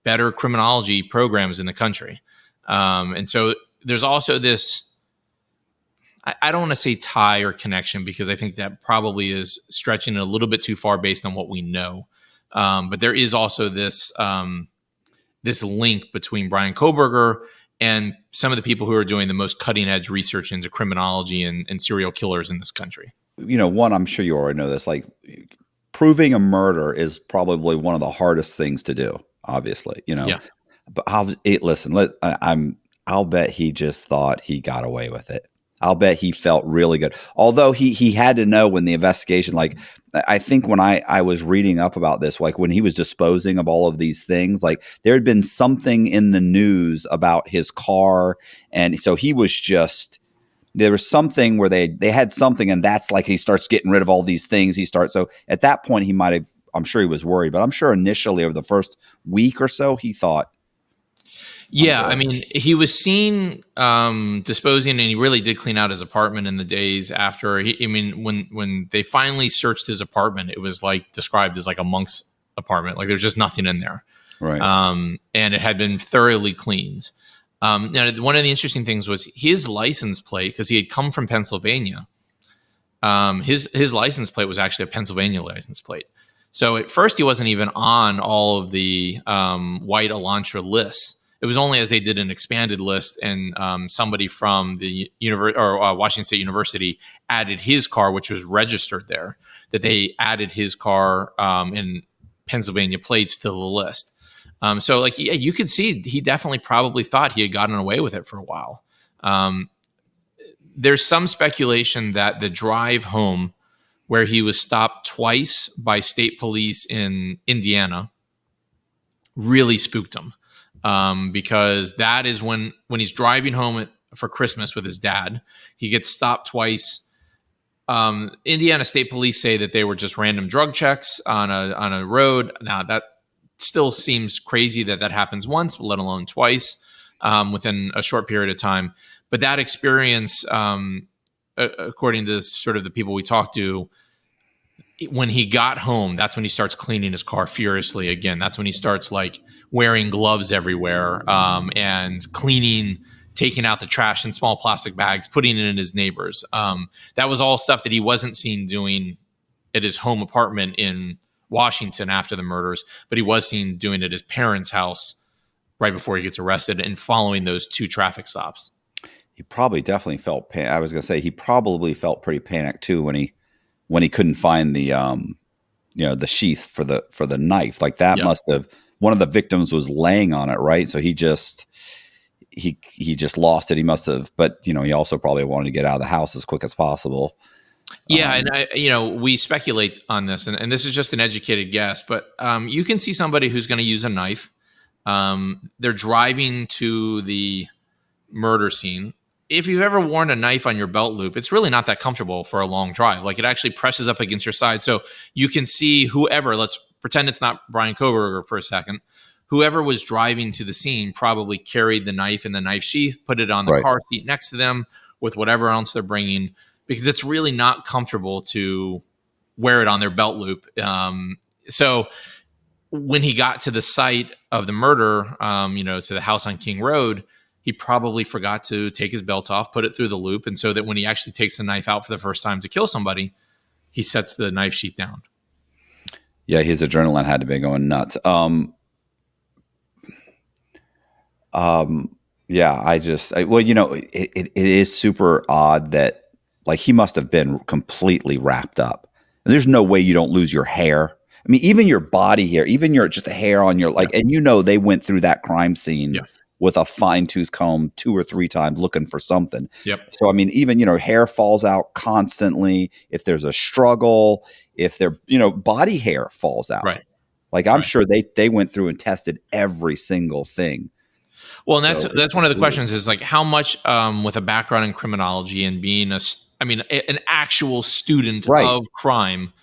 better criminology programs in the country. And so there's also this, I don't want to say tie or connection, because I think that probably is stretching it a little bit too far based on what we know. But there is also this link between Bryan Kohberger and some of the people who are doing the most cutting edge research into criminology and serial killers in this country. One, I'm sure you already know this, like, proving a murder is probably one of the hardest things to do, obviously, Yeah. But I'll bet he just thought he got away with it. I'll bet he felt really good. Although he had to know when the investigation, like, I think when I was reading up about this, like, when he was disposing of all of these things, like, there had been something in the news about his car. And so he was just, there was something where they had something, and that's like, he starts getting rid of all these things. So at that point he might have, I'm sure he was worried, but I'm sure initially over the first week or so, he thought, yeah, I mean, he was seen disposing, and he really did clean out his apartment in the days after. When they finally searched his apartment, it was like described as like a monk's apartment. Like, there's just nothing in there, right? And it had been thoroughly cleaned. Now, one of the interesting things was his license plate, because he had come from Pennsylvania. His license plate was actually a Pennsylvania license plate. So at first, he wasn't even on all of the white Elantra lists. It was only as they did an expanded list, and somebody from the Washington State University added his car, which was registered there, that they added his car in Pennsylvania plates to the list. So, like, yeah, you could see he definitely probably thought he had gotten away with it for a while. There's some speculation that the drive home, where he was stopped twice by state police in Indiana, really spooked him. Because that is when he's driving home for Christmas with his dad, he gets stopped twice. Indiana State Police say that they were just random drug checks on a road. Now, that still seems crazy that happens once, let alone twice, within a short period of time. But that experience, according to sort of the people we talked to, when he got home, that's when he starts cleaning his car furiously again. That's when he starts, like, wearing gloves everywhere, and cleaning, taking out the trash in small plastic bags, putting it in his neighbors. That was all stuff that he wasn't seen doing at his home apartment in Washington after the murders, but he was seen doing it at his parents' house right before he gets arrested and following those 2 traffic stops. He probably definitely felt he probably felt pretty panicked too when he couldn't find the the sheath for the knife. Like that Yeah. must have, one of the victims was laying on it, right? So he just lost it. He must have, but he also probably wanted to get out of the house as quick as possible. Yeah, and we speculate on this, and this is just an educated guess, but you can see somebody who's going to use a knife. They're driving to the murder scene. If you've ever worn a knife on your belt loop, it's really not that comfortable for a long drive. Like, it actually presses up against your side, so you can see whoever. Let's pretend it's not Brian Koberger for a second. Whoever was driving to the scene probably carried the knife in the knife sheath, put it on the Right. car seat next to them with whatever else they're bringing, because it's really not comfortable to wear it on their belt loop. So when he got to the site of the murder, to the house on King Road, he probably forgot to take his belt off, put it through the loop, and so that when he actually takes the knife out for the first time to kill somebody, he sets the knife sheath down. Yeah, his adrenaline had to be going nuts. It is super odd that, like, he must have been completely wrapped up. And there's no way you don't lose your hair. I mean, even your body hair, even just the hair on your, like, and they went through that crime scene with a fine tooth comb 2 or 3 times looking for something. Yep. So, I mean, even, hair falls out constantly. If there's a struggle, if their, body hair falls out. Right. Like, I'm sure they went through and tested every single thing. Well, and that's one of the questions is, like, how much with a background in criminology and being an actual student of crime,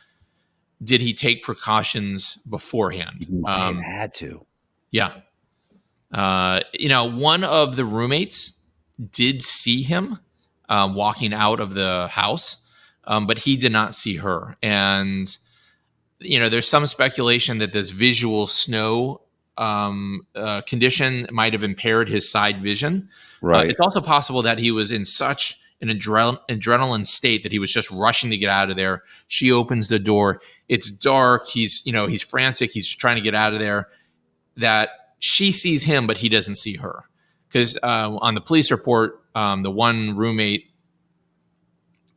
did he take precautions beforehand? He might have had to. Yeah. One of the roommates did see him walking out of the house, but he did not see her. And, there's some speculation that this visual snow condition might have impaired his side vision. Right. It's also possible that he was in such an adrenaline state that he was just rushing to get out of there. She opens the door. It's dark. He's frantic. He's trying to get out of there. That she sees him, but he doesn't see her. Because on the police report, the one roommate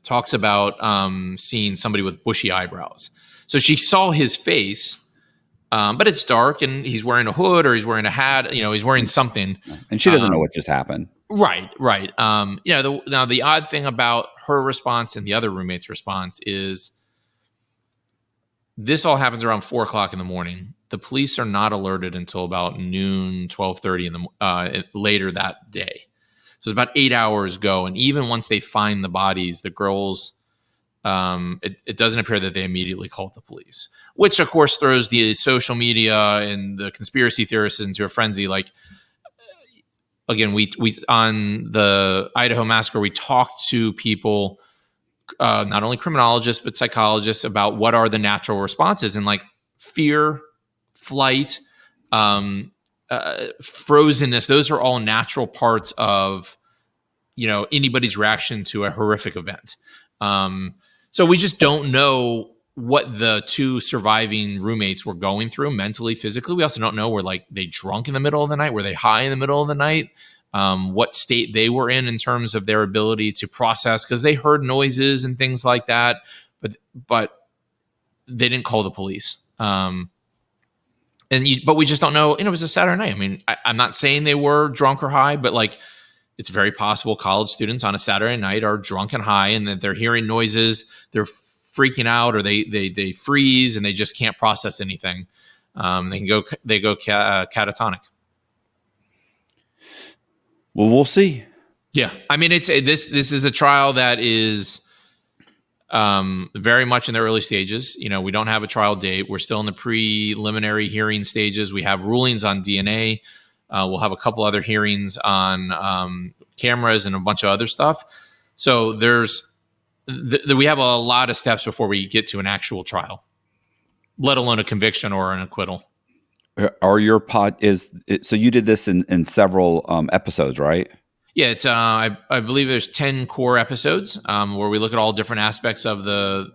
talks about seeing somebody with bushy eyebrows. So she saw his face, but it's dark, and he's wearing a hood or he's wearing a hat. He's wearing something. And she doesn't know what just happened. Right. Now the odd thing about her response and the other roommate's response is this all happens around 4:00 in the morning. The police are not alerted until about noon, 12:30 later that day. So it's about 8 hours go. And even once they find the bodies, the girls, it doesn't appear that they immediately called the police, which of course throws the social media and the conspiracy theorists into a frenzy. Like, again, we on the Idaho Massacre, we talked to people, not only criminologists, but psychologists, about what are the natural responses, and like fear, flight, frozenness. Those are all natural parts of, anybody's reaction to a horrific event. So we just don't know what the 2 surviving roommates were going through mentally, physically. We also don't know, were they drunk in the middle of the night? Were they high in the middle of the night? What state they were in terms of their ability to process, because they heard noises and things like that, but they didn't call the police. But we just don't know. It was a Saturday night. I mean, I'm not saying they were drunk or high, but like, it's very possible college students on a Saturday night are drunk and high, and that they're hearing noises, they're freaking out, or they freeze and they just can't process anything. They go catatonic. Well, we'll see. Yeah, I mean, this is a trial that is very much in the early stages. We don't have a trial date. We're still in the preliminary hearing stages. We have rulings on DNA. We'll have a couple other hearings on cameras and a bunch of other stuff. So we have a lot of steps before we get to an actual trial, let alone a conviction or an acquittal. Are your so you did this in several episodes, right? Yeah, it's I believe there's 10 core episodes where we look at all different aspects of the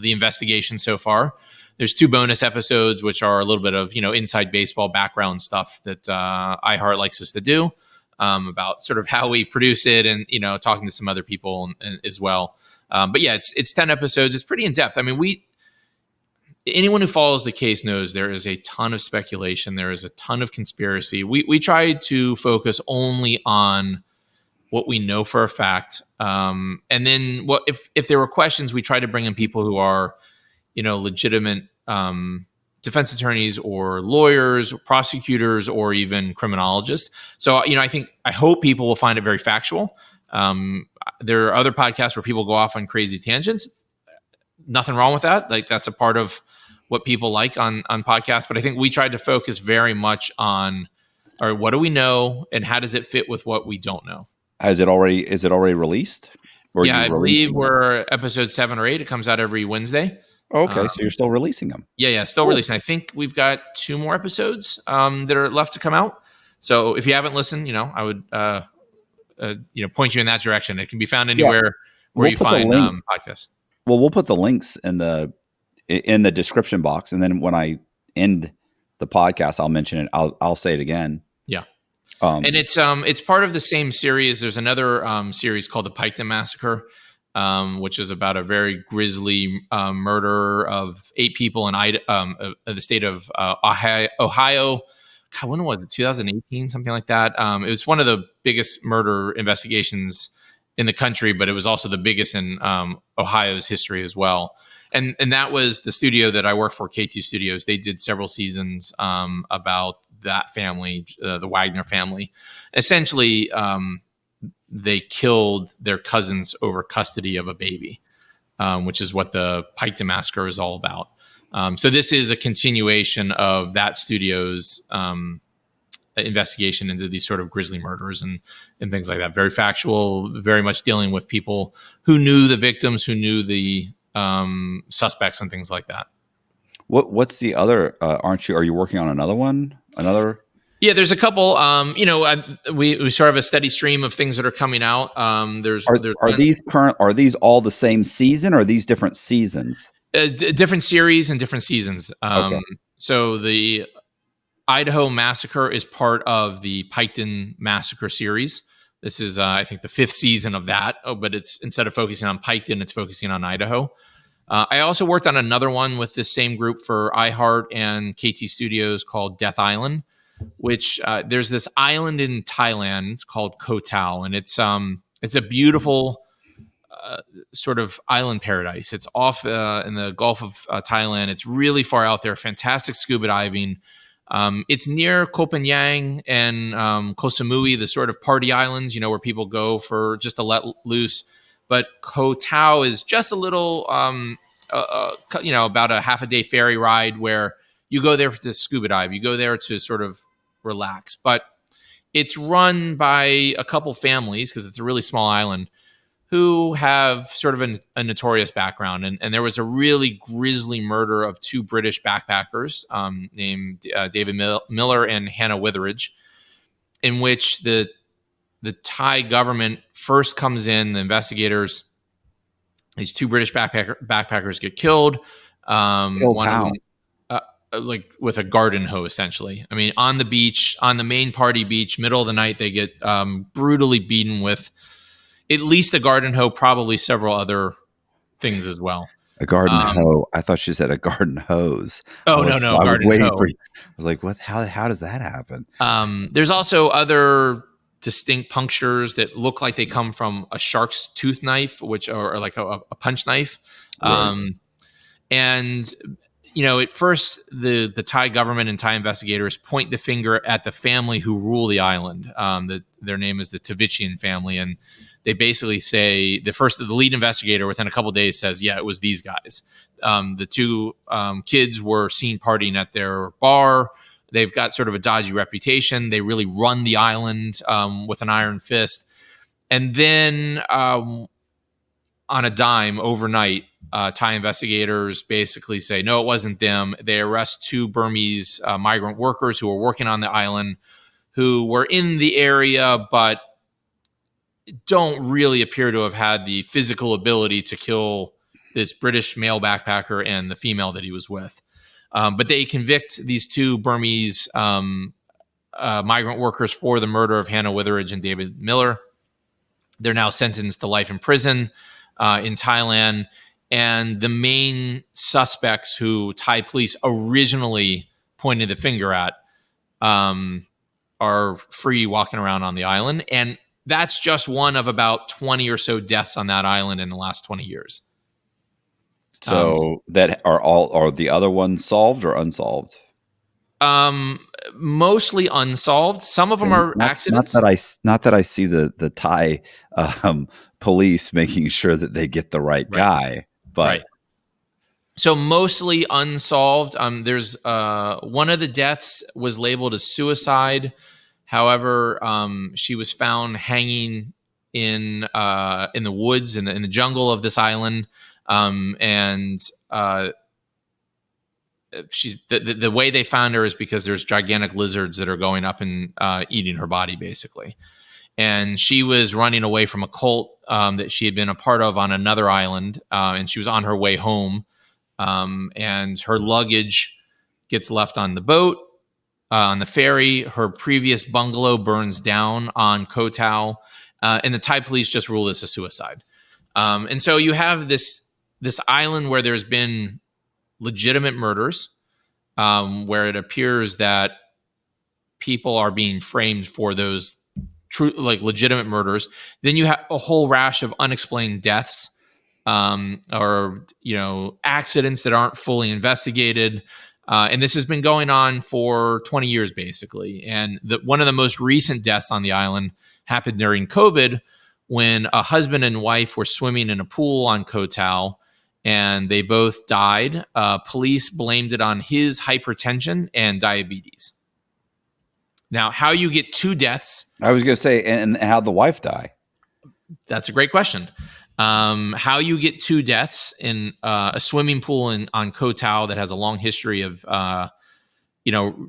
investigation so far. There's 2 bonus episodes, which are a little bit of, inside baseball background stuff that iHeart likes us to do, about sort of how we produce it, and, talking to some other people as well. But yeah, it's 10 episodes. It's pretty in depth. I mean, anyone who follows the case knows there is a ton of speculation. There is a ton of conspiracy. We try to focus only on what we know for a fact. And then if there were questions, we try to bring in people who are, legitimate defense attorneys or lawyers or prosecutors or even criminologists. So, I hope people will find it very factual. There are other podcasts where people go off on crazy tangents. Nothing wrong with that. Like, that's a part of what people like on podcasts. But I think we tried to focus very much on, all right, what do we know and how does it fit with what we don't know? Is it already released? Or Yeah, I believe we're episode 7 or 8. It comes out every Wednesday. Okay, so you're still releasing them. Yeah, still releasing. I think we've got 2 more episodes that are left to come out. So if you haven't listened, I would point you in that direction. It can be found anywhere where you find podcasts. Well, we'll put the links in the description box, and then when I end the podcast, I'll mention it. I'll say it again. Yeah. And it's part of the same series. There's another series called the Piketon Massacre, which is about a very grisly murder of 8 people in the state of Ohio. God, when was it? 2018, something like that. It was one of the biggest murder investigations in the country, but it was also the biggest in Ohio's history as well. And that was the studio that I work for, K2 Studios. They did several seasons about that family, the Wagner family. Essentially, they killed their cousins over custody of a baby, which is what the Piketon Massacre is all about. So this is a continuation of that studio's investigation into these sort of grisly murders and things like that. Very factual, very much dealing with people who knew the victims, who knew the suspects and things like that. What's the other? Are you working on another one? Yeah, there's a couple. We sort of have a steady stream of things that are coming out. Are these all the same season, or are these different seasons? Different series and different seasons. Okay. So the Idaho Massacre is part of the Piketon Massacre series. This is, I think, the 5th season of that. But it's, instead of focusing on Piketon, it's focusing on Idaho. I also worked on another one with the same group for iHeart and KT Studios called Death Island, which there's this island in Thailand. It's called Koh Tao, and it's a beautiful sort of island paradise. It's off in the Gulf of Thailand. It's really far out there. Fantastic scuba diving. It's near Koh Phangan and Koh Samui, the sort of party islands, where people go for just to let loose. But Koh Tao is just a little, about a half a day ferry ride where you go there to scuba dive. You go there to sort of relax. But it's run by a couple families, because it's a really small island, who have sort of a notorious background. And there was a really grisly murder of 2 British backpackers named David Miller and Hannah Witheridge, in which the Thai government first comes in, the investigators, these 2 British backpackers get killed. One of them, like with a garden hoe, essentially. I mean, on the beach, on the main party beach, middle of the night, they get brutally beaten with at least a garden hoe, probably several other things as well. A garden hoe. I thought she said a garden hose. Oh, no, garden hoe. I was like, what? How does that happen? There's also other distinct punctures that look like they come from a shark's tooth knife, which or like a punch knife. Right. And at first the Thai government and Thai investigators point the finger at the family who rule the island. Their name is the Tavichian family, and they basically say the lead investigator within a couple of days says, yeah, it was these guys. The 2 kids were seen partying at their bar. They've got sort of a dodgy reputation. They really run the island with an iron fist. And then on a dime, overnight, Thai investigators basically say, no, it wasn't them. They arrest 2 Burmese migrant workers who were working on the island, who were in the area, but don't really appear to have had the physical ability to kill this British male backpacker and the female that he was with. But they convict these 2 Burmese migrant workers for the murder of Hannah Witheridge and David Miller. They're now sentenced to life in prison in Thailand. And the main suspects who Thai police originally pointed the finger at are free walking around on the island. And that's just one of about 20 or so deaths on that island in the last 20 years. So that are the other ones solved or unsolved? Mostly unsolved. Some of them are accidents. Not that I see the Thai police making sure that they get the right guy, but right. So mostly unsolved. There's one of the deaths was labeled as suicide. However, she was found hanging in the woods in the jungle of this island, and she's the way they found her is because there's gigantic lizards that are going up and eating her body, basically. And she was running away from a cult that she had been a part of on another island, and she was on her way home. And her luggage gets left on the boat, on the ferry. Her previous bungalow burns down on Koh Tao, and the Thai police just rule this a suicide. And so you have this island where there's been legitimate murders, where it appears that people are being framed for those true, like legitimate murders. Then you have a whole rash of unexplained deaths, or accidents that aren't fully investigated. And this has been going on for 20 years, basically. And one of the most recent deaths on the island happened during COVID, when a husband and wife were swimming in a pool on Koh Tao, and they both died. Police blamed it on his hypertension and diabetes. Now, how you get two deaths? I was going to say, and how'd the wife die? That's a great question. How you get two deaths in a swimming pool on Koh Tao that has a long history of,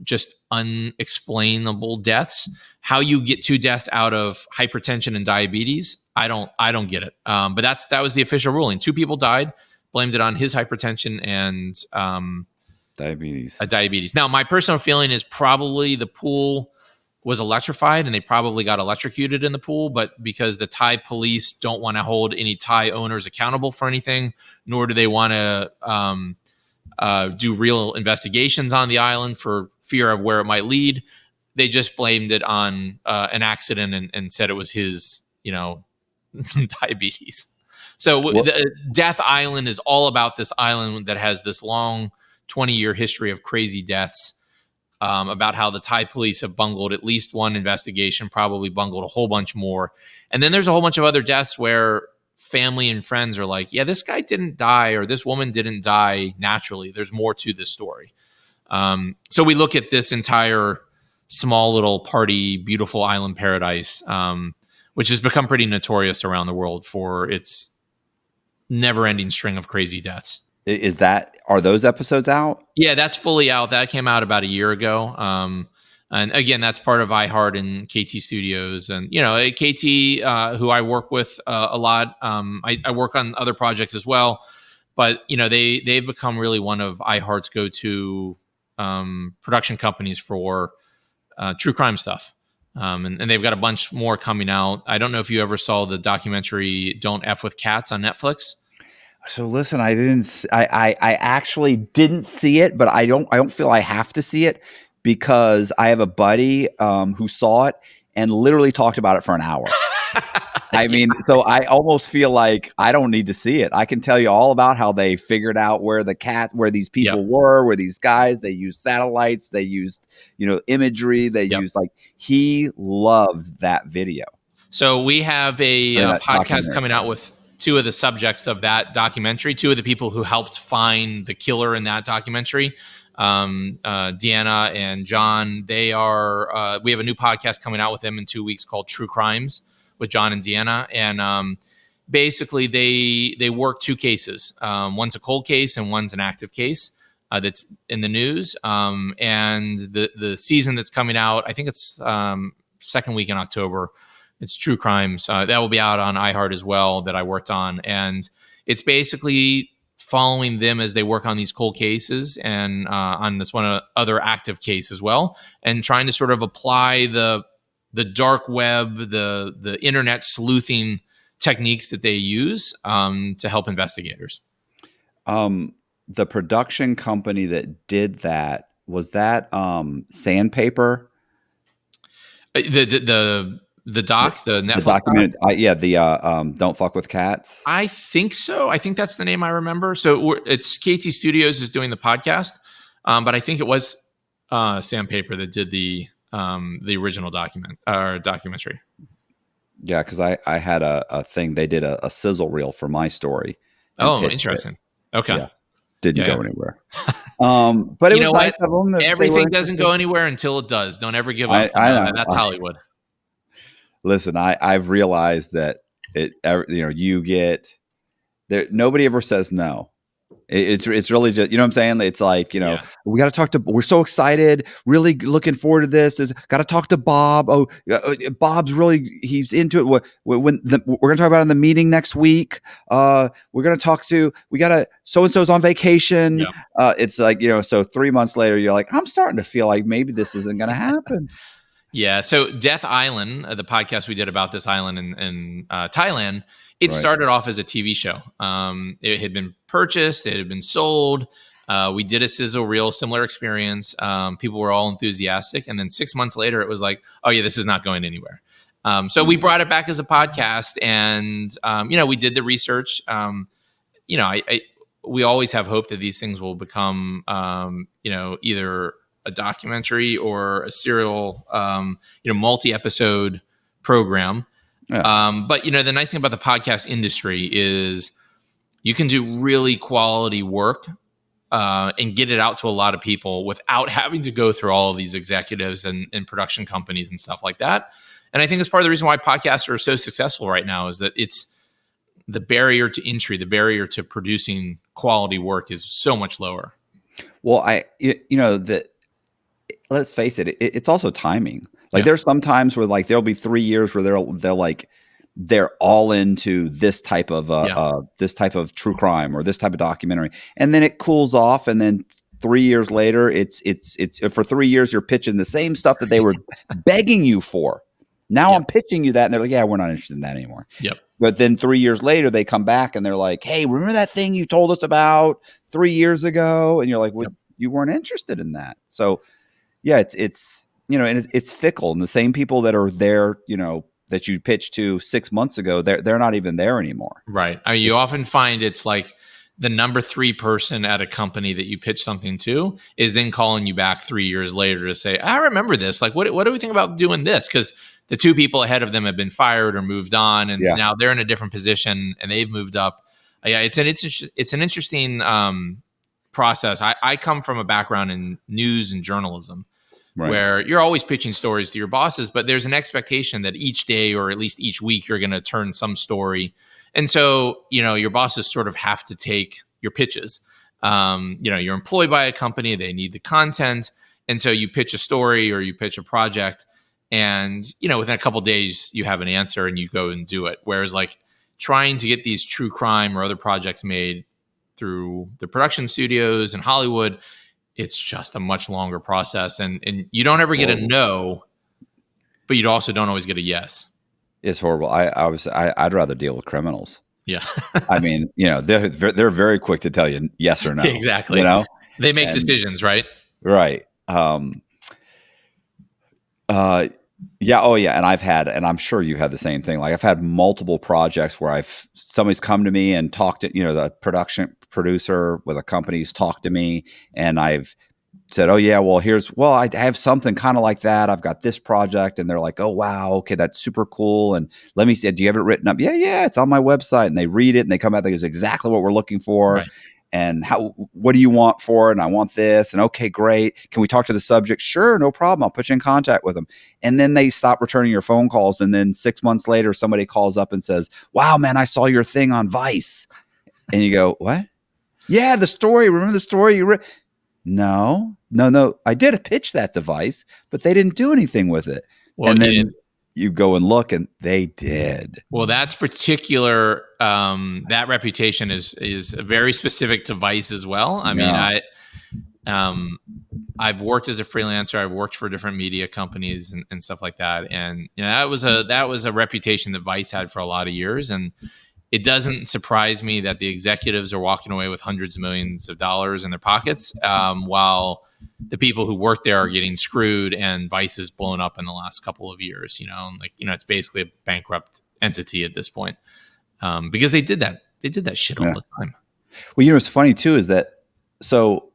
just unexplainable deaths. How you get two deaths out of hypertension and diabetes? I don't get it. But that was the official ruling. Two people died, blamed it on his hypertension and diabetes. Now, my personal feeling is probably the pool was electrified and they probably got electrocuted in the pool, but because the Thai police don't want to hold any Thai owners accountable for anything, nor do they want to do real investigations on the island for fear of where it might lead, they just blamed it on an accident and said it was his, diabetes. So the Death Island is all about this island that has this long 20-year history of crazy deaths, about how the Thai police have bungled at least one investigation, probably bungled a whole bunch more. And then there's a whole bunch of other deaths where family and friends are like, yeah, this guy didn't die or this woman didn't die naturally. There's more to this story. So we look at this entire small little party, beautiful island paradise, which has become pretty notorious around the world for its never-ending string of crazy deaths. Are those episodes out? Yeah, that's fully out. That came out about a year ago. And again, that's part of iHeart and KT Studios. And, KT, who I work with a lot, I work on other projects as well. But, they've become really one of iHeart's go-to production companies for true crime stuff. And they've got a bunch more coming out. I don't know if you ever saw the documentary Don't F with Cats on Netflix. So listen, I actually didn't see it, but I don't feel I have to see it because I have a buddy who saw it and literally talked about it for an hour. So I almost feel like I don't need to see it. I can tell you all about how they figured out where these people were, where these guys, they used satellites, they used, imagery, they used he loved that video. So we have a podcast coming out with two of the subjects of that documentary, two of the people who helped find the killer in that documentary, Deanna and John. They are, we have a new podcast coming out with them in 2 weeks called True Crimes with John and Deanna. And basically they work two cases. One's a cold case and one's an active case that's in the news. And the season that's coming out, I think it's second week in October. It's True Crimes. That will be out on iHeart as well, that I worked on. And it's basically following them as they work on these cold cases and on this one other active case as well, and trying to sort of apply the dark web, the internet sleuthing techniques that they use to help investigators. The production company that did that, was that Sandpaper? The doc, the The Netflix doc. document, the Don't Fuck with Cats. I think so. I think that's the name I remember. So it's KT Studios is doing the podcast, but I think it was Sandpaper that did the original documentary. Yeah, because I had a thing. They did a sizzle reel for my story and Oh, pitched it. interesting. Okay. Yeah, didn't Yeah. go anywhere. But it You was know nice what? of them if they were Everything doesn't interested. go anywhere until it does. Don't ever give up. I know. That's Hollywood. Listen, I've realized that you get there. Nobody ever says no. It's really just, you know what I'm saying? It's like, Yeah. we got to talk to, we're so excited, really looking forward to this. Got to talk to Bob. Oh, Bob's really, he's into it. We're going to talk about it in the meeting next week. We're going to talk to, we got to, so-and-so's on vacation. Yep. It's like, so 3 months later, you're like, I'm starting to feel like maybe this isn't going to happen. Yeah. So Death Island, the podcast we did about this island in Thailand, it started off as a TV show. It had been purchased. It had been sold. We did a sizzle reel, similar experience. People were all enthusiastic. And then 6 months later, it was like, oh, yeah, this is not going anywhere. So we brought it back as a podcast. And, we did the research. We always have hope that these things will become, either a documentary or a serial, multi-episode program. Yeah. But the nice thing about the podcast industry is you can do really quality work and get it out to a lot of people without having to go through all of these executives and production companies and stuff like that. And I think it's part of the reason why podcasts are so successful right now is that it's the barrier to entry, the barrier to producing quality work is so much lower. Well, let's face it, it's also timing. Like there's some times where like there'll be 3 years where they're all into this type of true crime or this type of documentary, and then it cools off, and then 3 years later, it's for 3 years you're pitching the same stuff that they were begging you for. Now I'm pitching you that, and they're like, yeah, we're not interested in that anymore. Yep. But then 3 years later, they come back and they're like, hey, remember that thing you told us about 3 years ago? And you're like, well, you weren't interested in that. So yeah, it's and it's fickle. And the same people that are there, that you pitched to 6 months ago, they're not even there anymore. Right. I mean, you often find it's like the number 3 person at a company that you pitch something to is then calling you back 3 years later to say, I remember this. Like, what do we think about doing this? Because the 2 people ahead of them have been fired or moved on, and now they're in a different position and they've moved up. Yeah, it's an interesting process. I come from a background in news and journalism. Right. Where you're always pitching stories to your bosses, but there's an expectation that each day or at least each week you're going to turn some story. And so, your bosses sort of have to take your pitches. You're employed by a company, they need the content. And so you pitch a story or you pitch a project and, within a couple of days you have an answer and you go and do it. Whereas like trying to get these true crime or other projects made through the production studios in Hollywood, it's just a much longer process, and you don't ever get a no, but you also don't always get a yes. It's horrible. I'd rather deal with criminals. Yeah. I mean, they're very quick to tell you yes or no. Exactly. They make decisions, right? Right. Yeah. Oh yeah. And I'm sure you had the same thing. Like I've had multiple projects where somebody's come to me and talked to, the producer with a company's talked to me, and I've said, oh yeah, well I have something kind of like that. I've got this project, and they're like, oh wow, okay, that's super cool. And let me see, do you have it written up? Yeah, it's on my website. And they read it and they come out, it's exactly what we're looking for. Right. And what do you want for it? And I want this. And okay, great. Can we talk to the subject? Sure, no problem. I'll put you in contact with them. And then they stop returning your phone calls. And then 6 months later, somebody calls up and says, wow, man, I saw your thing on Vice. And you go, what? Yeah, the story. Remember the story you read? No. I did pitch that device, but they didn't do anything with it. Well, and then you go and look, and they did. Well, that's particular. That reputation is very specific to Vice as well. I mean, I've worked as a freelancer. I've worked for different media companies and stuff like that. And that was a reputation that Vice had for a lot of years. And it doesn't surprise me that the executives are walking away with hundreds of millions of dollars in their pockets, while the people who work there are getting screwed, and Vice is blown up in the last couple of years. It's basically a bankrupt entity at this point, because they did that shit all the time. Well, what's funny too is that, so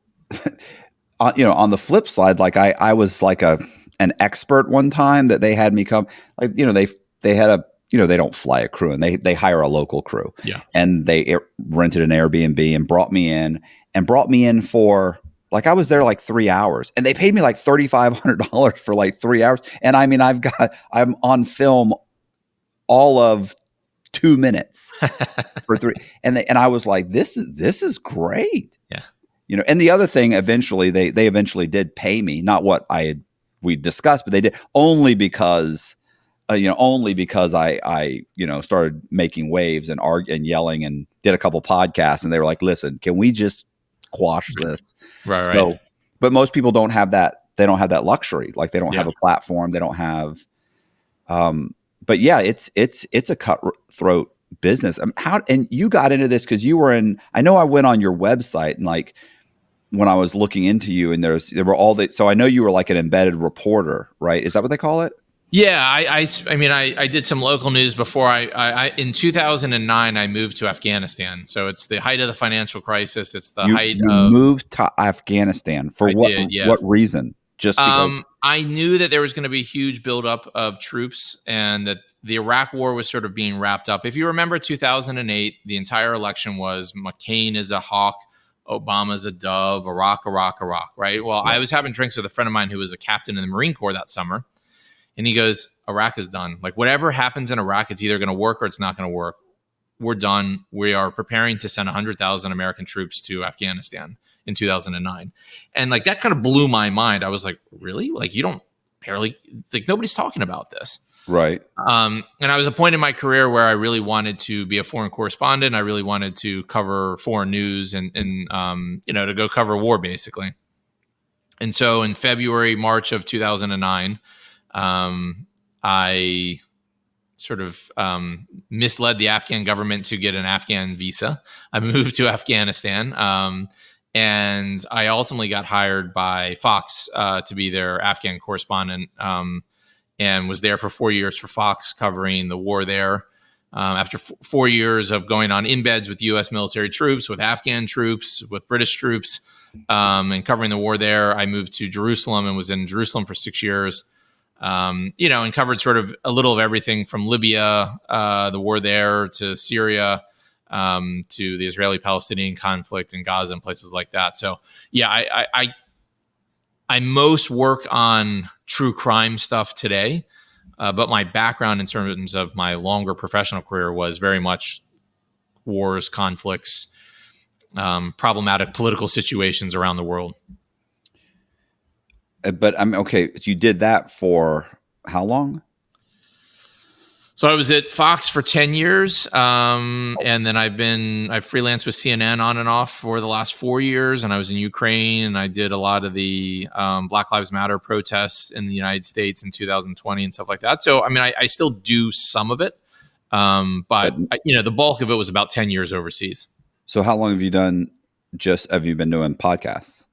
on the flip side, like I was like an expert one time that they had me come, like, they had a, they don't fly a crew, and they hire a local crew. Yeah. And they rented an Airbnb and brought me in for, like, I was there like 3 hours, and they paid me like $3,500 for like 3 hours. And I mean, I'm on film all of 2 minutes for 3. And I was like, this is great. Yeah. And the other thing, eventually they eventually did pay me, not what we discussed, but they did, only because I started making waves and and yelling, and did a couple podcasts, and they were like, listen, can we just quash this? Right. But most people don't have that. They don't have that luxury. Like, they don't have a platform. They don't have, but yeah, it's a cutthroat business. And you got into this because you were I know I went on your website, and like, when I was looking into you, and there were all so I know you were like an embedded reporter, right? Is that what they call it? Yeah, I did some local news before I in 2009 I moved to Afghanistan. So it's the height of the financial crisis. It's the height of moved to Afghanistan for what reason? Just because I knew that there was going to be a huge buildup of troops, and that the Iraq War was sort of being wrapped up. If you remember 2008, the entire election was McCain is a hawk, Obama's a dove, Iraq, right? Well, I was having drinks with a friend of mine who was a captain in the Marine Corps that summer. And he goes, Iraq is done. Like, whatever happens in Iraq, it's either going to work or it's not going to work. We're done. We are preparing to send 100,000 American troops to Afghanistan in 2009. And like, that kind of blew my mind. I was like, really? Like, nobody's talking about this. Right. And I was at a point in my career where I really wanted to be a foreign correspondent. I really wanted to cover foreign news and to go cover war, basically. And so in March of 2009, I sort of misled the Afghan government to get an Afghan visa. I moved to Afghanistan, and I ultimately got hired by Fox to be their Afghan correspondent, and was there for 4 years for Fox, covering the war there. After 4 years of going on embeds with U.S. military troops, with Afghan troops, with British troops, and covering the war there, I moved to Jerusalem and was in Jerusalem for 6 years. And covered sort of a little of everything from Libya, the war there, to Syria, to the Israeli-Palestinian conflict in Gaza and places like that. So, yeah, I most work on true crime stuff today, but my background in terms of my longer professional career was very much wars, conflicts, problematic political situations around the world. But I'm okay. You did that for how long? So I was at Fox for 10 years. And then I've freelanced with CNN on and off for the last 4 years. And I was in Ukraine, and I did a lot of the Black Lives Matter protests in the United States in 2020 and stuff like that. So, I mean, I still do some of it. But the bulk of it was about 10 years overseas. So how long have you been doing podcasts?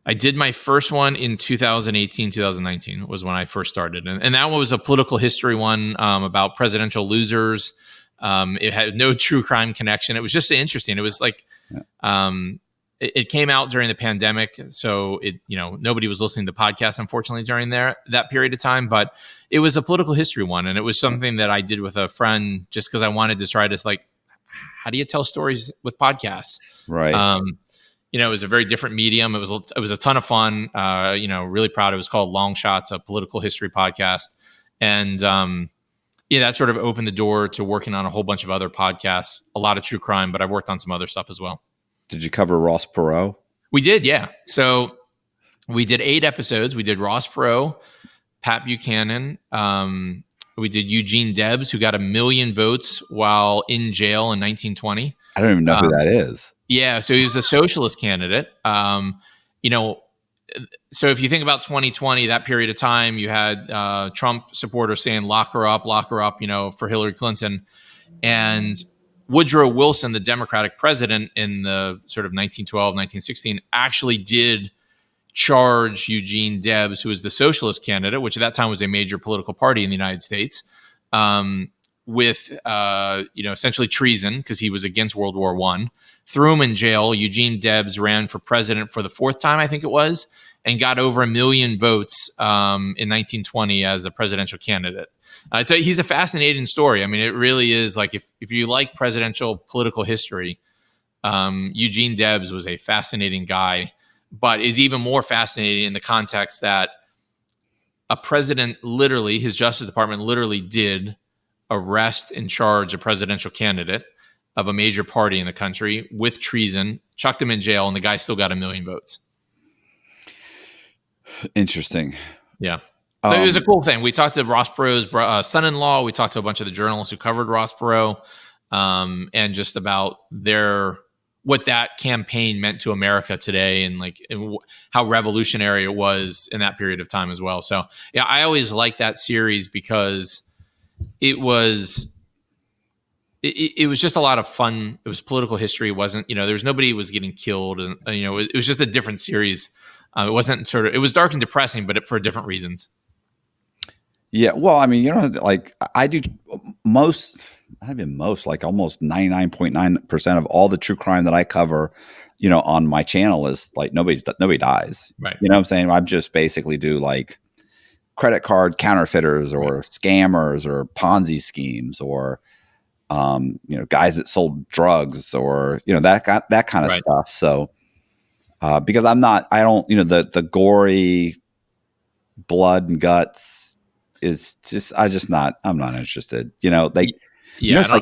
I did my first one in 2018, 2019 was when I first started. And that one was a political history one about presidential losers. It had no true crime connection. It was just interesting. It was like, it came out during the pandemic. So nobody was listening to podcasts, unfortunately, during that period of time. But it was a political history one. And it was something that I did with a friend just because I wanted to try to, like, how do you tell stories with podcasts? Right. It was a very different medium. It was a ton of fun. Really proud. It was called Long Shots, a political history podcast. And that sort of opened the door to working on a whole bunch of other podcasts, a lot of true crime, but I've worked on some other stuff as well. Did you cover Ross Perot? We did, yeah. So we did 8 episodes. We did Ross Perot, Pat Buchanan. We did Eugene Debs, who got 1 million votes while in jail in 1920. I don't even know who that is. Yeah, so he was a socialist candidate. So if you think about 2020, that period of time, you had Trump supporters saying, lock her up, for Hillary Clinton. And Woodrow Wilson, the Democratic president in the sort of 1912, 1916, actually did charge Eugene Debs, who was the socialist candidate, which at that time was a major political party in the United States, with essentially treason because he was against World War I. Threw him in jail. Eugene Debs ran for president for the fourth time, I think it was, and got over 1 million votes in 1920 as a presidential candidate. So he's a fascinating story. I mean, it really is. Like if you like presidential political history, Eugene Debs was a fascinating guy, but is even more fascinating in the context that a president literally, his Justice Department literally did arrest and charge a presidential candidate of a major party in the country with treason, chucked him in jail, and the guy still got 1 million votes. Interesting. Yeah. So it was a cool thing. We talked to Ross Perot's son-in-law. We talked to a bunch of the journalists who covered Ross Perot, and just about what that campaign meant to America today, and how revolutionary it was in that period of time as well. So yeah, I always liked that series because it was just a lot of fun. It was political history. It wasn't, there was nobody who was getting killed, and it was just a different series. It wasn't it was dark and depressing, but for different reasons. Yeah. Well, I mean, like I do almost 99.9% of all the true crime that I cover, on my channel is like nobody dies. Right. You know what I'm saying? I just basically do like credit card counterfeiters or scammers or Ponzi schemes or, guys that sold drugs or, that kind of stuff. So, because I don't, the gory blood and guts is just, I'm not interested, Yeah,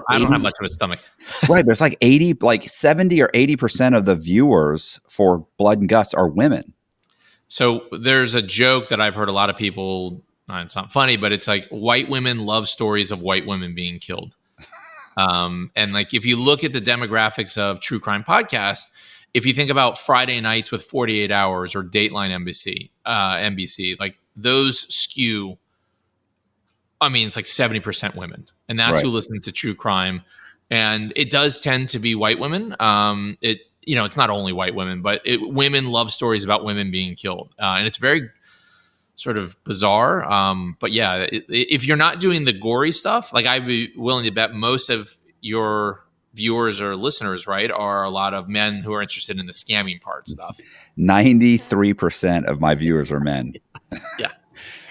I don't have much of a stomach. Right. There's like 70 or 80% of the viewers for blood and guts are women. So there's a joke that I've heard a lot of people, it's not funny, but it's like white women love stories of white women being killed. And like, if you look at the demographics of true crime podcasts, if you think about Friday nights with 48 Hours or Dateline NBC, like those skew, I mean, it's like 70% women, and that's who listens to true crime. And it does tend to be white women. It's not only white women, but women love stories about women being killed. And it's very sort of bizarre. But yeah, if you're not doing the gory stuff, like I'd be willing to bet most of your viewers or listeners, are a lot of men who are interested in the scamming part stuff. 93% of my viewers are men.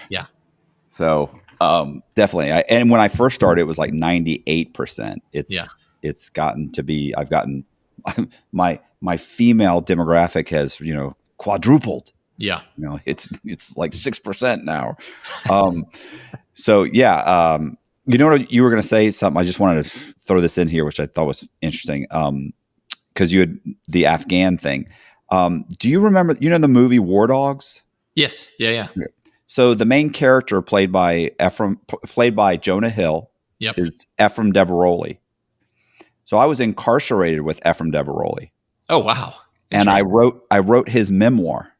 Yeah. So definitely. And when I first started, it was like 98%. It's gotten to be, I've gotten my female demographic has, quadrupled. Yeah. It's like 6% now. So yeah. You know what you were going to say something. I just wanted to throw this in here, which I thought was interesting. Cause you had the Afghan thing. Do you remember, the movie War Dogs? Yes. Yeah. So the main character played by Jonah Hill, is Ephraim Deveroli. So I was incarcerated with Ephraim Deveroli. Oh, wow. And I wrote his memoir.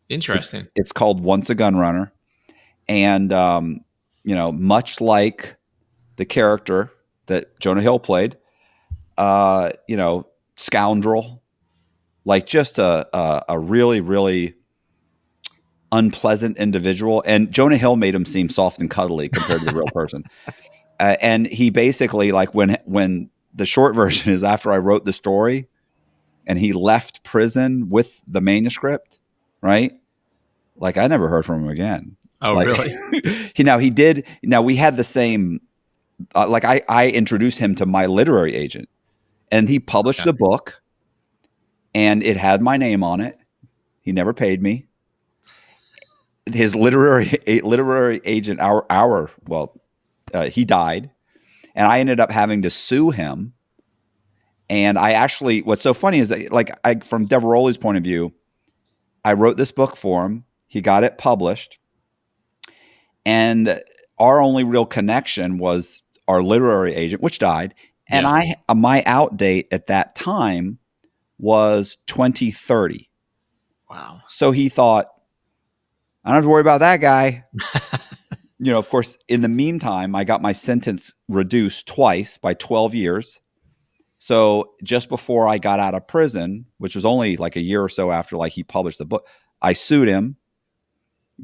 Interesting. It's called Once a Gun Runner. And, much like the character that Jonah Hill played, scoundrel, like just a really, really unpleasant individual. And Jonah Hill made him seem soft and cuddly compared to the real person. And he basically, like, when the short version is, after I wrote the story and he left prison with the manuscript, right? Like, I never heard from him again. Oh, really? He did. Now, we had the same, I introduced him to my literary agent, and he published the book, and it had my name on it. He never paid me. His literary agent, he died, and I ended up having to sue him. And I actually, what's so funny is that, from Deveroli's point of view, I wrote this book for him. He got it published, and our only real connection was our literary agent, which died. And my out date at that time was 2030. Wow. So he thought, I don't have to worry about that guy. Of course, in the meantime, I got my sentence reduced twice by 12 years. So just before I got out of prison, which was only like a year or so after like he published the book, I sued him,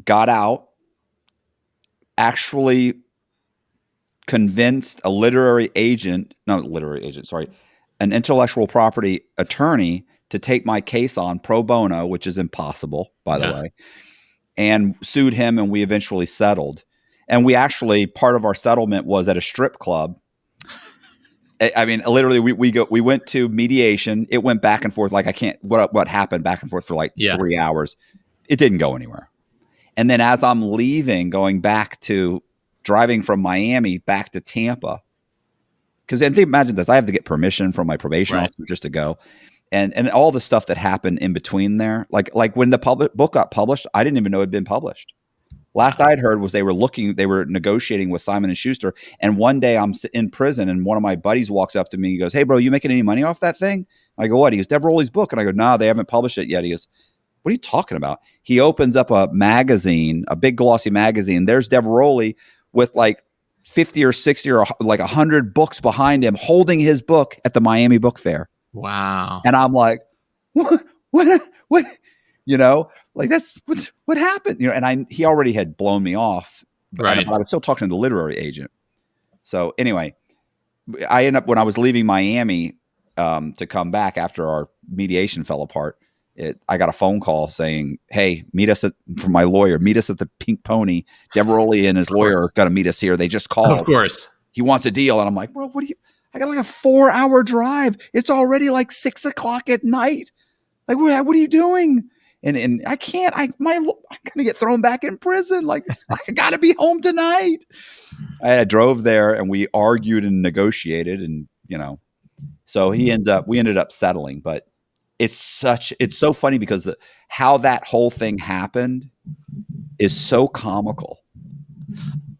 got out, actually convinced a an intellectual property attorney to take my case on pro bono, which is impossible, by the way, and sued him. And we eventually settled. And we actually, part of our settlement was at a strip club. I mean, literally, we went to mediation. It went back and forth. Like what happened back and forth for like 3 hours. It didn't go anywhere. And then as I'm leaving, driving from Miami back to Tampa, because imagine this, I have to get permission from my probation officer just to go. And all the stuff that happened in between there, like when the book got published, I didn't even know it had been published. Last I'd heard was they were negotiating with Simon & Schuster. And one day I'm in prison and one of my buddies walks up to me and goes, "Hey bro, you making any money off that thing?" I go, "What?" He goes, "Dev Rowley's book." And I go, "No, they haven't published it yet." He goes, "What are you talking about?" He opens up a magazine, a big glossy magazine. There's Dev Rowley with like 50 or 60 or like 100 books behind him, holding his book at the Miami Book Fair. Wow. And I'm like, what, you know, like that's what happened, you know, and he already had blown me off, but I was still talking to the literary agent. So anyway, I ended up, when I was leaving Miami to come back after our mediation fell apart, I got a phone call saying, "Hey, from my lawyer, meet us at the Pink Pony. Dev Rowley and his lawyer are going to meet us here. They just called. Of course. He wants a deal." And I'm like, "Bro, I got like a 4-hour drive. It's already like 6:00 at night. Like, what are you doing?" And I can't, I'm going to get thrown back in prison. Like, I got to be home tonight. I drove there and we argued and negotiated, and, you know, so we ended up settling. But it's so funny because how that whole thing happened is so comical.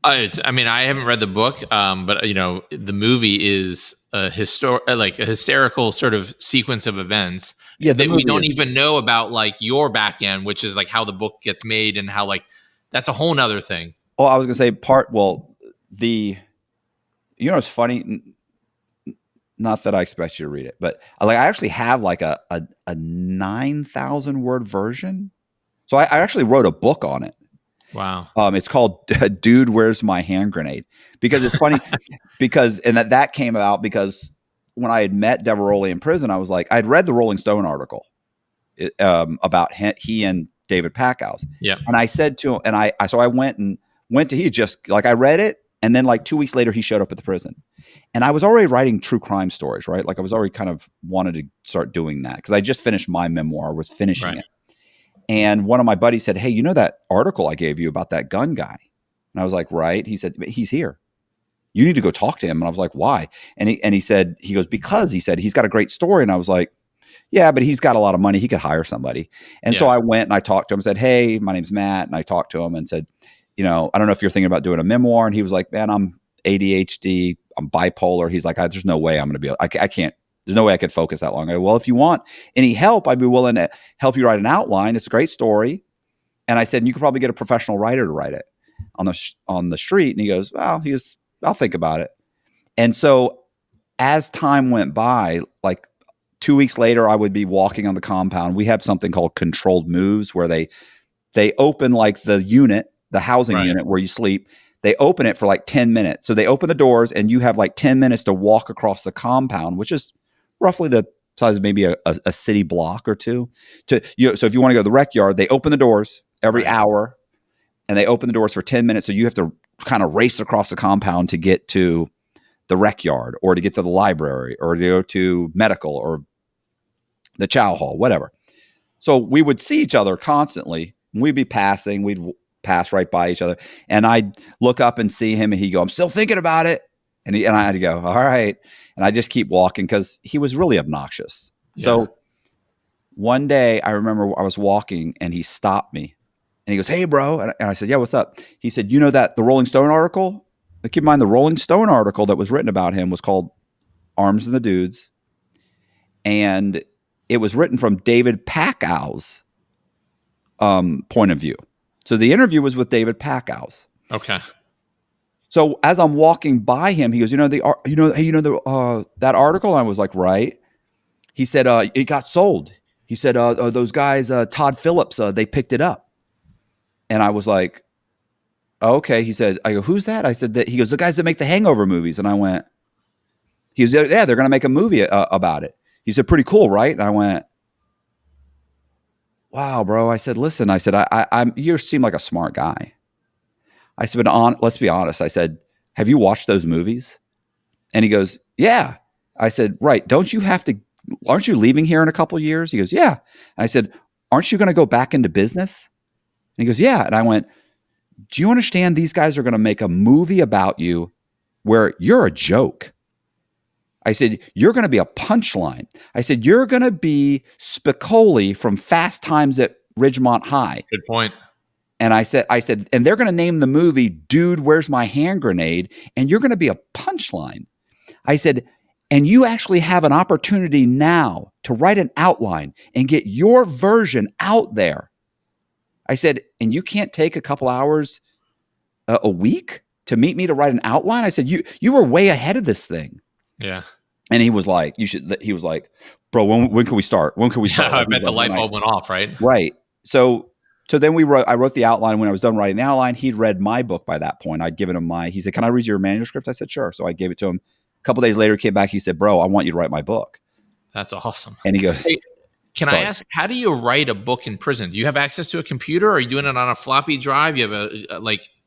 I mean, I haven't read the book, but you know, the movie is a hysterical sort of sequence of events. Yeah, that we don't even know about, like your back end, which is like how the book gets made and how, like, that's a whole nother thing. Oh, I was gonna say it's funny. Not that I expect you to read it, but I actually have like a 9,000 word version. So I actually wrote a book on it. Wow. It's called "Dude, Where's My Hand Grenade?" Because it's funny and that came about because when I had met Dev Rowley in prison, I was like, I'd read the Rolling Stone article about he and David Packouz. Yeah. And I said to him, so I went to, he just like, I read it. And then like 2 weeks later, he showed up at the prison, and I was already writing true crime stories, right? Like I was already kind of wanted to start doing that because I just finished my memoir, was finishing it. And one of my buddies said, "Hey, you know that article I gave you about that gun guy?" And I was like, "Right." He said, "He's here. You need to go talk to him." And I was like, "Why?" And he goes, "Because," he said, "he's got a great story." And I was like, "Yeah, but he's got a lot of money. He could hire somebody." And so I went and I talked to him and said, "Hey, my name's Matt." And I talked to him and said, "You know, I don't know if you're thinking about doing a memoir." And he was like, "Man, I'm ADHD. I'm bipolar." He's like, "There's no way I'm going to be, I can't, there's no way I could focus that long." I go, "Well, if you want any help, I'd be willing to help you write an outline. It's a great story." And I said, "You could probably get a professional writer to write it on the street." And he goes, "Well," "I'll think about it." And so as time went by, like 2 weeks later, I would be walking on the compound. We have something called controlled moves where they open like the housing unit where you sleep. They open it for like 10 minutes. So they open the doors and you have like 10 minutes to walk across the compound, which is roughly the size of maybe a city block or two. So if you want to go to the rec yard, they open the doors every hour, and they open the doors for 10 minutes. So you have to kind of race across the compound to get to the rec yard or to get to the library or to go to medical or the chow hall, whatever. So we would see each other constantly. We'd be passing. We'd pass right by each other. And I'd look up and see him, and he'd go, "I'm still thinking about it." And I had to go, "All right." And I just keep walking because he was really obnoxious. Yeah. So one day I remember I was walking and he stopped me and he goes, "Hey, bro." And I said, "Yeah, what's up?" He said, "You know that the Rolling Stone article?" Now, keep in mind, the Rolling Stone article that was written about him was called "Arms and the Dudes." And it was written from David Packouz's point of view. So the interview was with David Packouz. Okay. So as I'm walking by him, he goes, that article? I was like, right. He said, it got sold. He said, those guys, Todd Phillips, they picked it up. And I was like, okay. He said, I go, who's that? I said that. He goes, the guys that make the Hangover movies. And I went, he goes, yeah, they're going to make a movie about it. He said, pretty cool, right? And I went, wow, bro. I said, listen, I said, you seem like a smart guy. I said, but let's be honest. I said, have you watched those movies? And he goes, yeah. I said, right. Aren't you leaving here in a couple of years? He goes, yeah. And I said, aren't you going to go back into business? And he goes, yeah. And I went, do you understand these guys are going to make a movie about you where you're a joke? I said, you're going to be a punchline. I said, you're going to be Spicoli from Fast Times at Ridgemont High. Good point. And I said, and they're going to name the movie Dude, Where's My Hand Grenade? And you're going to be a punchline. I said, and you actually have an opportunity now to write an outline and get your version out there. I said, and you can't take a couple hours a week to meet me to write an outline? I said, you were way ahead of this thing. Yeah. And he was like, he was like, bro, when can we start? When can we start? Yeah, I bet the light bulb went off, right? Right. So then I wrote the outline. When I was done writing the outline, he'd read my book by that point. I'd given him he said, can I read your manuscript? I said, sure. So I gave it to him. A couple days later, he came back. He said, bro, I want you to write my book. That's awesome. And he goes, hey, can I ask, how do you write a book in prison? Do you have access to a computer? Are you doing it on a floppy drive? You have a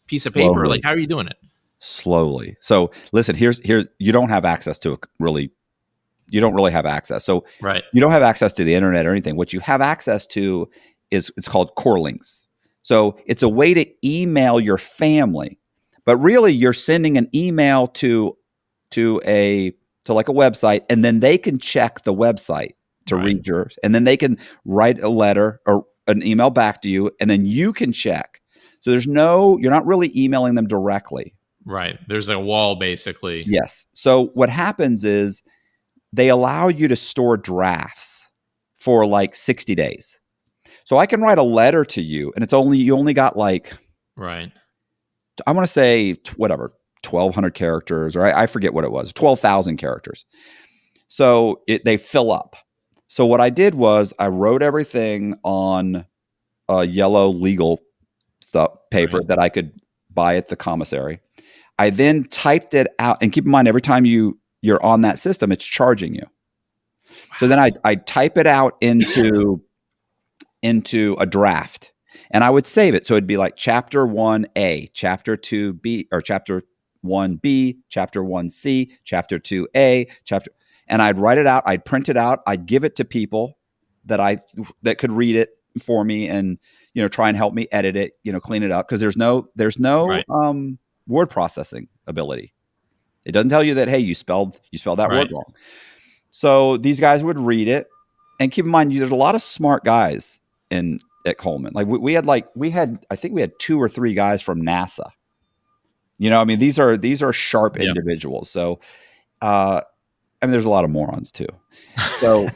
piece of paper? Slowly. Like, how are you doing it? Slowly. So listen, here's you don't have access to you don't really have access. So right. You don't have access to the internet or anything. What you have access to it's called core links. So it's a way to email your family, but really you're sending an email to like a website, and then they can check the website to read yours, and then they can write a letter or an email back to you, and then you can check. So you're not really emailing them directly. Right. There's a wall basically. Yes. So what happens is they allow you to store drafts for like 60 days. So I can write a letter to you, and you only got like, right. I want to say 1,200 characters, or I forget what it was, 12,000 characters. So they fill up. So what I did was I wrote everything on a yellow legal paper that I could buy at the commissary. I then typed it out, and keep in mind, every time you're on that system, it's charging you. Wow. So then I type it out into a draft, and I would save it. So it'd be like chapter 1A, chapter 2B, or chapter 1B, chapter 1C, chapter 2A, and I'd write it out. I'd print it out. I'd give it to people that could read it for me, and try and help me edit it, clean it up, because there's no word processing ability. It doesn't tell you that, hey, you spelled that word wrong. So these guys would read it, and keep in mind, there's a lot of smart guys at Coleman. Like we had I think we had 2 or 3 guys from NASA. I mean, these are sharp individuals. So, there's a lot of morons too. So,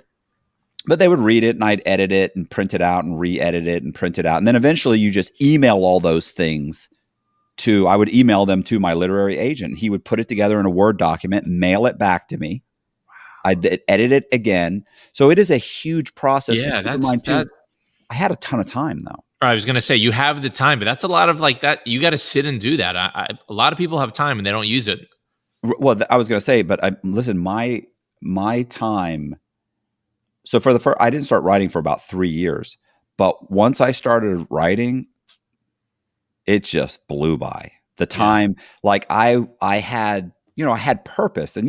but they would read it, and I'd edit it and print it out and re-edit it and print it out. And then eventually you just email all those things I would email them to my literary agent. He would put it together in a Word document, mail it back to me. I'd edit it again. So it is a huge process. Yeah, I had a ton of time though. I was going to say, you have the time, but that's a lot of that. You got to sit and do that. A lot of people have time and they don't use it. Well, I was going to say, but listen, my time. So for the first, I didn't start writing for about 3 years, but once I started writing, it just blew by. The time, like I had, I had purpose, and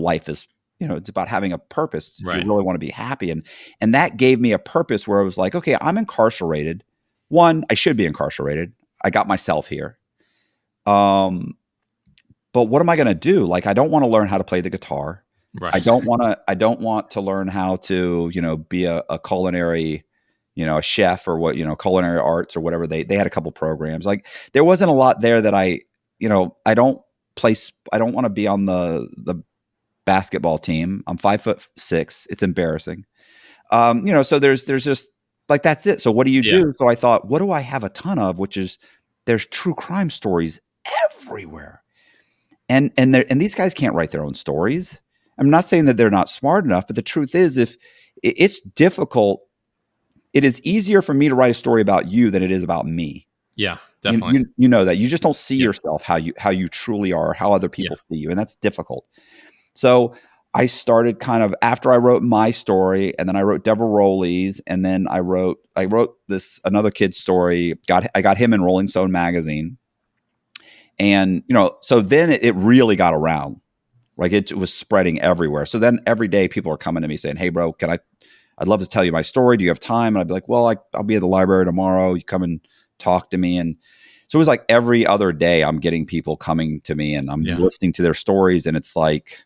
life is, it's about having a purpose if you really want to be happy, and that gave me a purpose where I was like, okay, I'm incarcerated. One, I should be incarcerated. I got myself here. But what am I going to do? Like, I don't want to learn how to play the guitar. Right. I don't want to learn how to, be a culinary, a chef, or culinary arts or whatever. They had a couple programs. Like, there wasn't a lot there that I don't want to be on the basketball team. I'm 5'6". It's embarrassing. So there's just like, that's it. So what do you do? So I thought, what do I have a ton of, which is there's true crime stories everywhere. And these guys can't write their own stories. I'm not saying that they're not smart enough, but the truth is, if it's difficult, it is easier for me to write a story about you than it is about me. Yeah, definitely. You know that you just don't see yourself how you truly are, how other people see you, and that's difficult. So I started kind of after I wrote my story, and then I wrote Deborah Rowley's, and then I wrote this another kid's story. I got him in Rolling Stone magazine, and so then it really got around, like it was spreading everywhere. So then every day people are coming to me saying, "Hey, bro, I'd love to tell you my story. Do you have time?" And I'd be like, "Well, I'll be at the library tomorrow. You come and talk to me." And so it was like every other day I'm getting people coming to me and I'm listening to their stories. And it's like,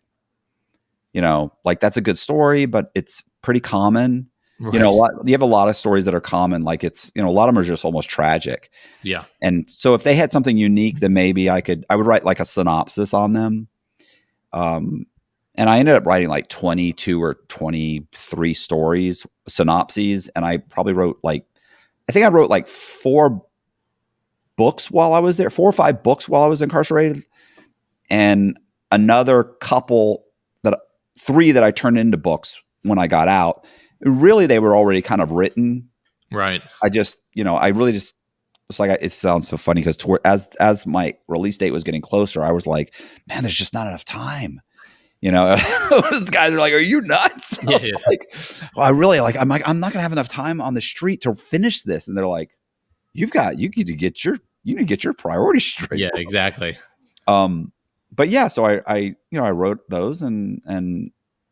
like that's a good story, but it's pretty common. Right. You have a lot of stories that are common. Like it's, a lot of them are just almost tragic. Yeah. And so if they had something unique, then maybe I would write like a synopsis on them. And I ended up writing like 22 or 23 stories, synopses. And I probably wrote I think I wrote like 4 books while I was there, 4 or 5 books while I was incarcerated. And another 3 that I turned into books when I got out. Really, they were already kind of written. Right. I just, I really just, it's like, it sounds so funny because as my release date was getting closer, I was like, man, there's just not enough time. Those guys are like, "Are you nuts?" Yeah. Like, well, I really I'm not gonna have enough time on the street to finish this. And they're like, you need to get your priorities straight. Yeah, exactly. But yeah, so I wrote those and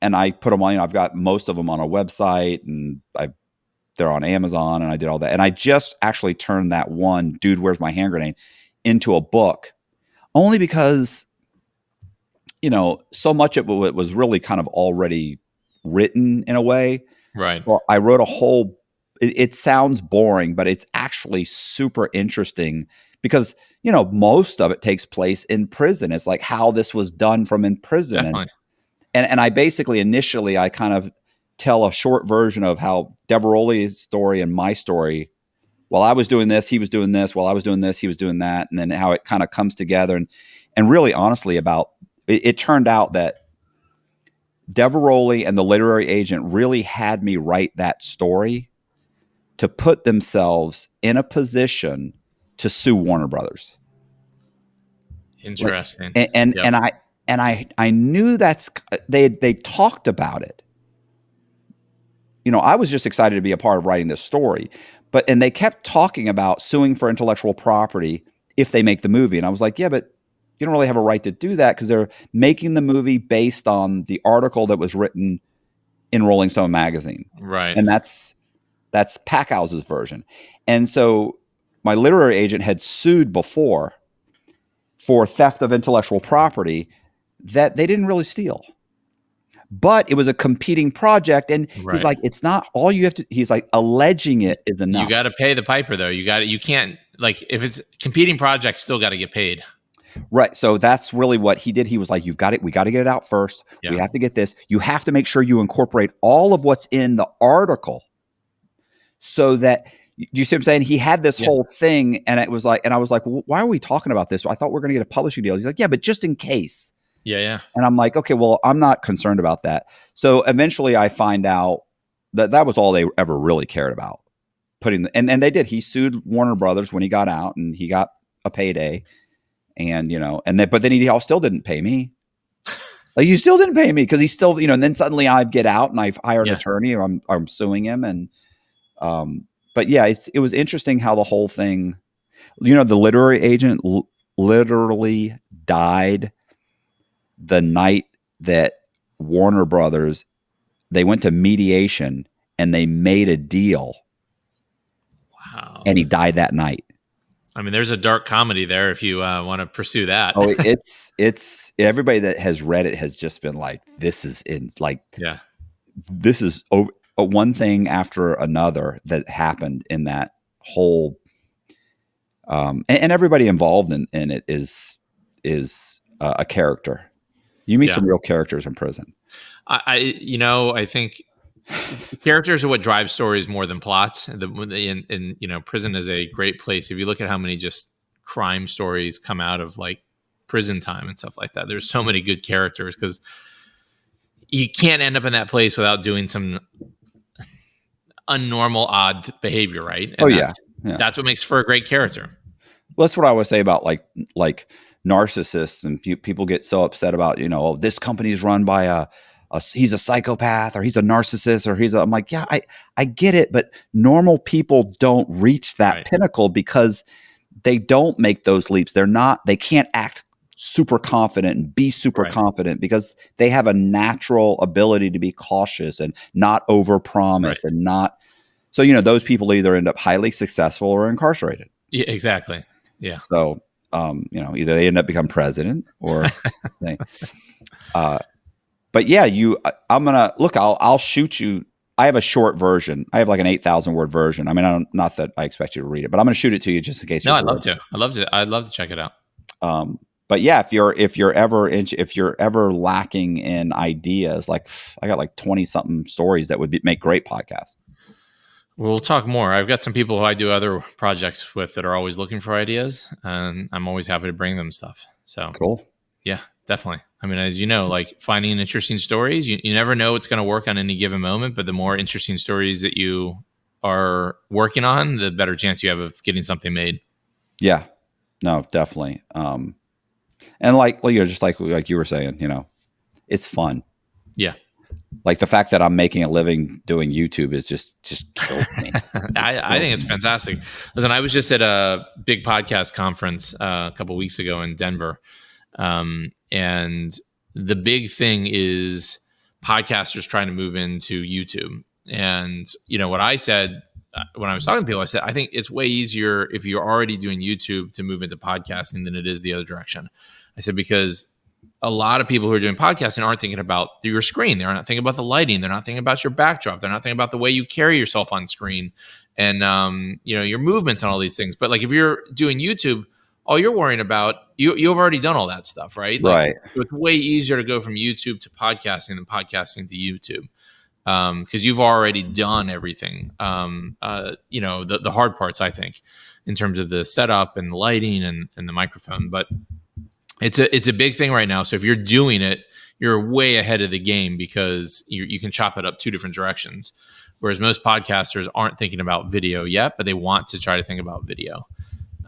I put them on. I've got most of them on a website, and they're on Amazon, and I did all that. And I just actually turned that one, Dude, Where's My Hand Grenade, into a book, only because so much of it was really kind of already written in a way. Right. Well, I wrote a whole, it sounds boring, but it's actually super interesting because, most of it takes place in prison. It's like how this was done from in prison. Definitely. And I basically, initially, I kind of tell a short version of how Deborah Rowley's story and my story, while I was doing this, he was doing this. While I was doing this, he was doing that. And then how it kind of comes together. And really, honestly, it turned out that Deborah Rowley and the literary agent really had me write that story to put themselves in a position to sue Warner Brothers. Interesting. And I knew they talked about it. I was just excited to be a part of writing this story, and they kept talking about suing for intellectual property if they make the movie. And I was like, yeah, but you don't really have a right to do that because they're making the movie based on the article that was written in Rolling Stone magazine. Right. And that's Packhouse's version. And so my literary agent had sued before for theft of intellectual property that they didn't really steal. But it was a competing project. And he's like, it's not all you have to, he's like, alleging it is enough. You got to pay the piper though. You can't, like, if it's competing projects, still got to get paid. Right. So that's really what he did. He was like, we got to get it out first. Yeah. We have to get this. You have to make sure you incorporate all of what's in the article so that, do you see what I'm saying? He had this whole thing, and it was like, and I was like, well, why are we talking about this? I thought we were going to get a publishing deal. He's like, yeah, but just in case. Yeah. And I'm like, okay, well, I'm not concerned about that. So eventually I find out that was all they ever really cared about. And they did. He sued Warner Brothers when he got out, and he got a payday. And, but then he still didn't pay me. Like, you still didn't pay me because he still, and then suddenly I get out and I've hired an attorney, or I'm suing him. And, but yeah, it was interesting how the whole thing, the literary agent literally died the night that Warner Brothers, they went to mediation and they made a deal. Wow. And he died that night. I mean, there's a dark comedy there if you want to pursue that. Oh, it's everybody that has read it has just been like, this is this is one thing after another that happened in that whole, and everybody involved in it is a character. You meet some real characters in prison. I think characters are what drive stories more than plots. And prison is a great place. If you look at how many just crime stories come out of like prison time and stuff like that. There's so many good characters because you can't end up in that place without doing some unnormal, odd behavior, right? And that's what makes for a great character. Well, that's what I always say about like narcissists, and people get so upset about, this company is run by he's a psychopath, or he's a narcissist, or I'm like, yeah, I get it, but normal people don't reach that pinnacle because they don't make those leaps. They can't act super confident and be super confident because they have a natural ability to be cautious and not overpromise and not. So, those people either end up highly successful or incarcerated. Yeah, exactly. Yeah. So, either they end up become president or they, but yeah, I'm going to look, I'll shoot you. I have a short version. I have like an 8,000 word version. I mean, not that I expect you to read it, but I'm going to shoot it to you just in case. No, I'd love to. I'd love to check it out. But yeah, if you're ever lacking in ideas, like I got like 20 something stories that would make great podcasts. We'll talk more. I've got some people who I do other projects with that are always looking for ideas, and I'm always happy to bring them stuff. So cool. Yeah, definitely. I mean, as you know, like finding interesting stories, you never know what's going to work on any given moment, but the more interesting stories that you are working on, the better chance you have of getting something made. Yeah, no, definitely. And just like you were saying, it's fun. Yeah. Like the fact that I'm making a living doing YouTube is just kills me. I think it's fantastic. Listen, I was just at a big podcast conference a couple of weeks ago in Denver. And the big thing is podcasters trying to move into YouTube. And, what I said when I was talking to people, I said, I think it's way easier if you're already doing YouTube to move into podcasting than it is the other direction. I said, because a lot of people who are doing podcasting aren't thinking about your screen. They're not thinking about the lighting. They're not thinking about your backdrop. They're not thinking about the way you carry yourself on screen and, your movements and all these things. But like if you're doing YouTube, all you're worrying about, you've already done all that stuff, right? Right. So it's way easier to go from YouTube to podcasting than podcasting to YouTube because you've already done everything. The hard parts, I think, in terms of the setup and the lighting and the microphone. But it's a big thing right now. So if you're doing it, you're way ahead of the game because you can chop it up two different directions. Whereas most podcasters aren't thinking about video yet, but they want to try to think about video.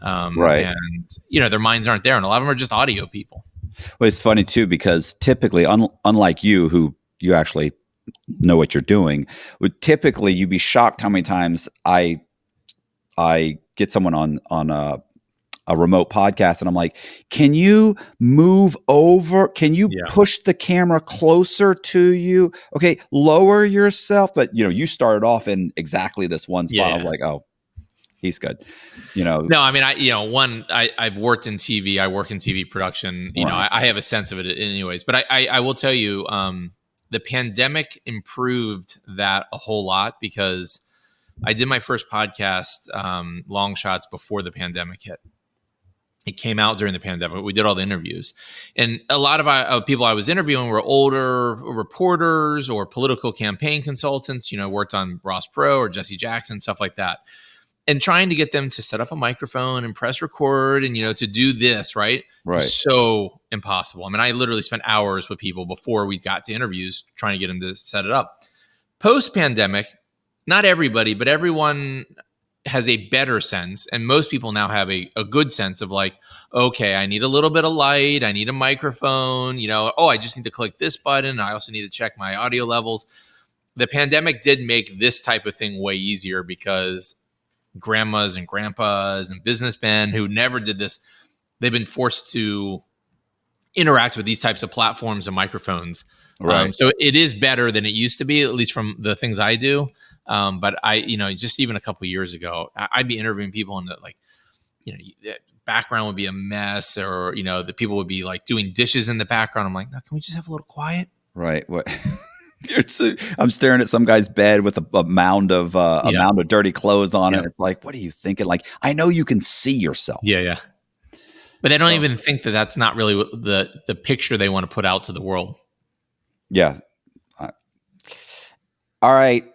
Right. And, their minds aren't there. And a lot of them are just audio people. Well, it's funny too, because typically, unlike you, who you actually know what you're doing, would typically you'd be shocked how many times I get someone on a remote podcast and I'm like, can you move over? Can you push the camera closer to you? Okay, lower yourself. But you started off in exactly this one spot. I'm like, oh, he's good. No, I mean, I've worked in TV. I work in TV production. I have a sense of it anyways. But I will tell you, the pandemic improved that a whole lot because I did my first podcast, Long Shots, before the pandemic hit. It came out during the pandemic. We did all the interviews. And a lot of people I was interviewing were older reporters or political campaign consultants, worked on Ross Perot or Jesse Jackson, stuff like that. And trying to get them to set up a microphone and press record and, to do this, right? Was so impossible. I mean, I literally spent hours with people before we got to interviews trying to get them to set it up. Post-pandemic, not everybody, but everyone has a better sense. And most people now have a good sense of like, okay, I need a little bit of light. I need a microphone, I just need to click this button. I also need to check my audio levels. The pandemic did make this type of thing way easier because grandmas and grandpas and businessmen who never did this, they've been forced to interact with these types of platforms and microphones. Right. So it is better than it used to be, at least from the things I do. But just even a couple of years ago, I'd be interviewing people and the background would be a mess, or, the people would be like doing dishes in the background. I'm like, no, can we just have a little quiet? Right. What? I'm staring at some guy's bed with a mound of mound of dirty clothes on it. It's like, what are you thinking? Like, I know you can see yourself. Yeah. But they don't even think that that's not really the picture they want to put out to the world. Yeah. All right.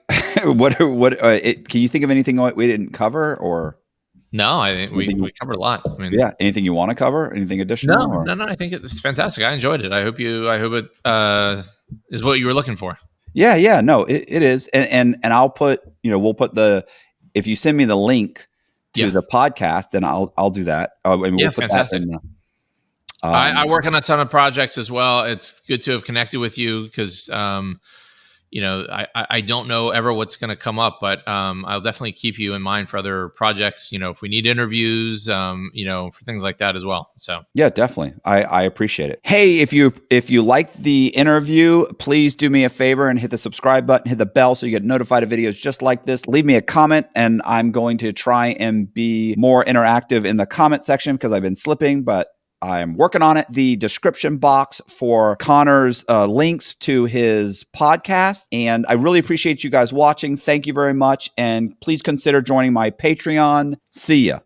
What? Can you think of anything we didn't cover, or? No, I think we covered a lot. I mean, yeah. Anything you want to cover? Anything additional? no. I think it's fantastic. I enjoyed it. I hope it is what you were looking for. Yeah. No, it is. And I'll put, we'll put if you send me the link to the podcast, then I'll do that. And we'll put fantastic. that in the, I work on a ton of projects as well. It's good to have connected with you because, I don't know ever what's going to come up, but I'll definitely keep you in mind for other projects. If we need interviews, for things like that as well. So yeah, definitely. I appreciate it. Hey, if you liked the interview, please do me a favor and hit the subscribe button, hit the bell so you get notified of videos just like this. Leave me a comment, and I'm going to try and be more interactive in the comment section because I've been slipping, but I'm working on it. The description box for Connor's links to his podcast. And I really appreciate you guys watching. Thank you very much. And please consider joining my Patreon. See ya.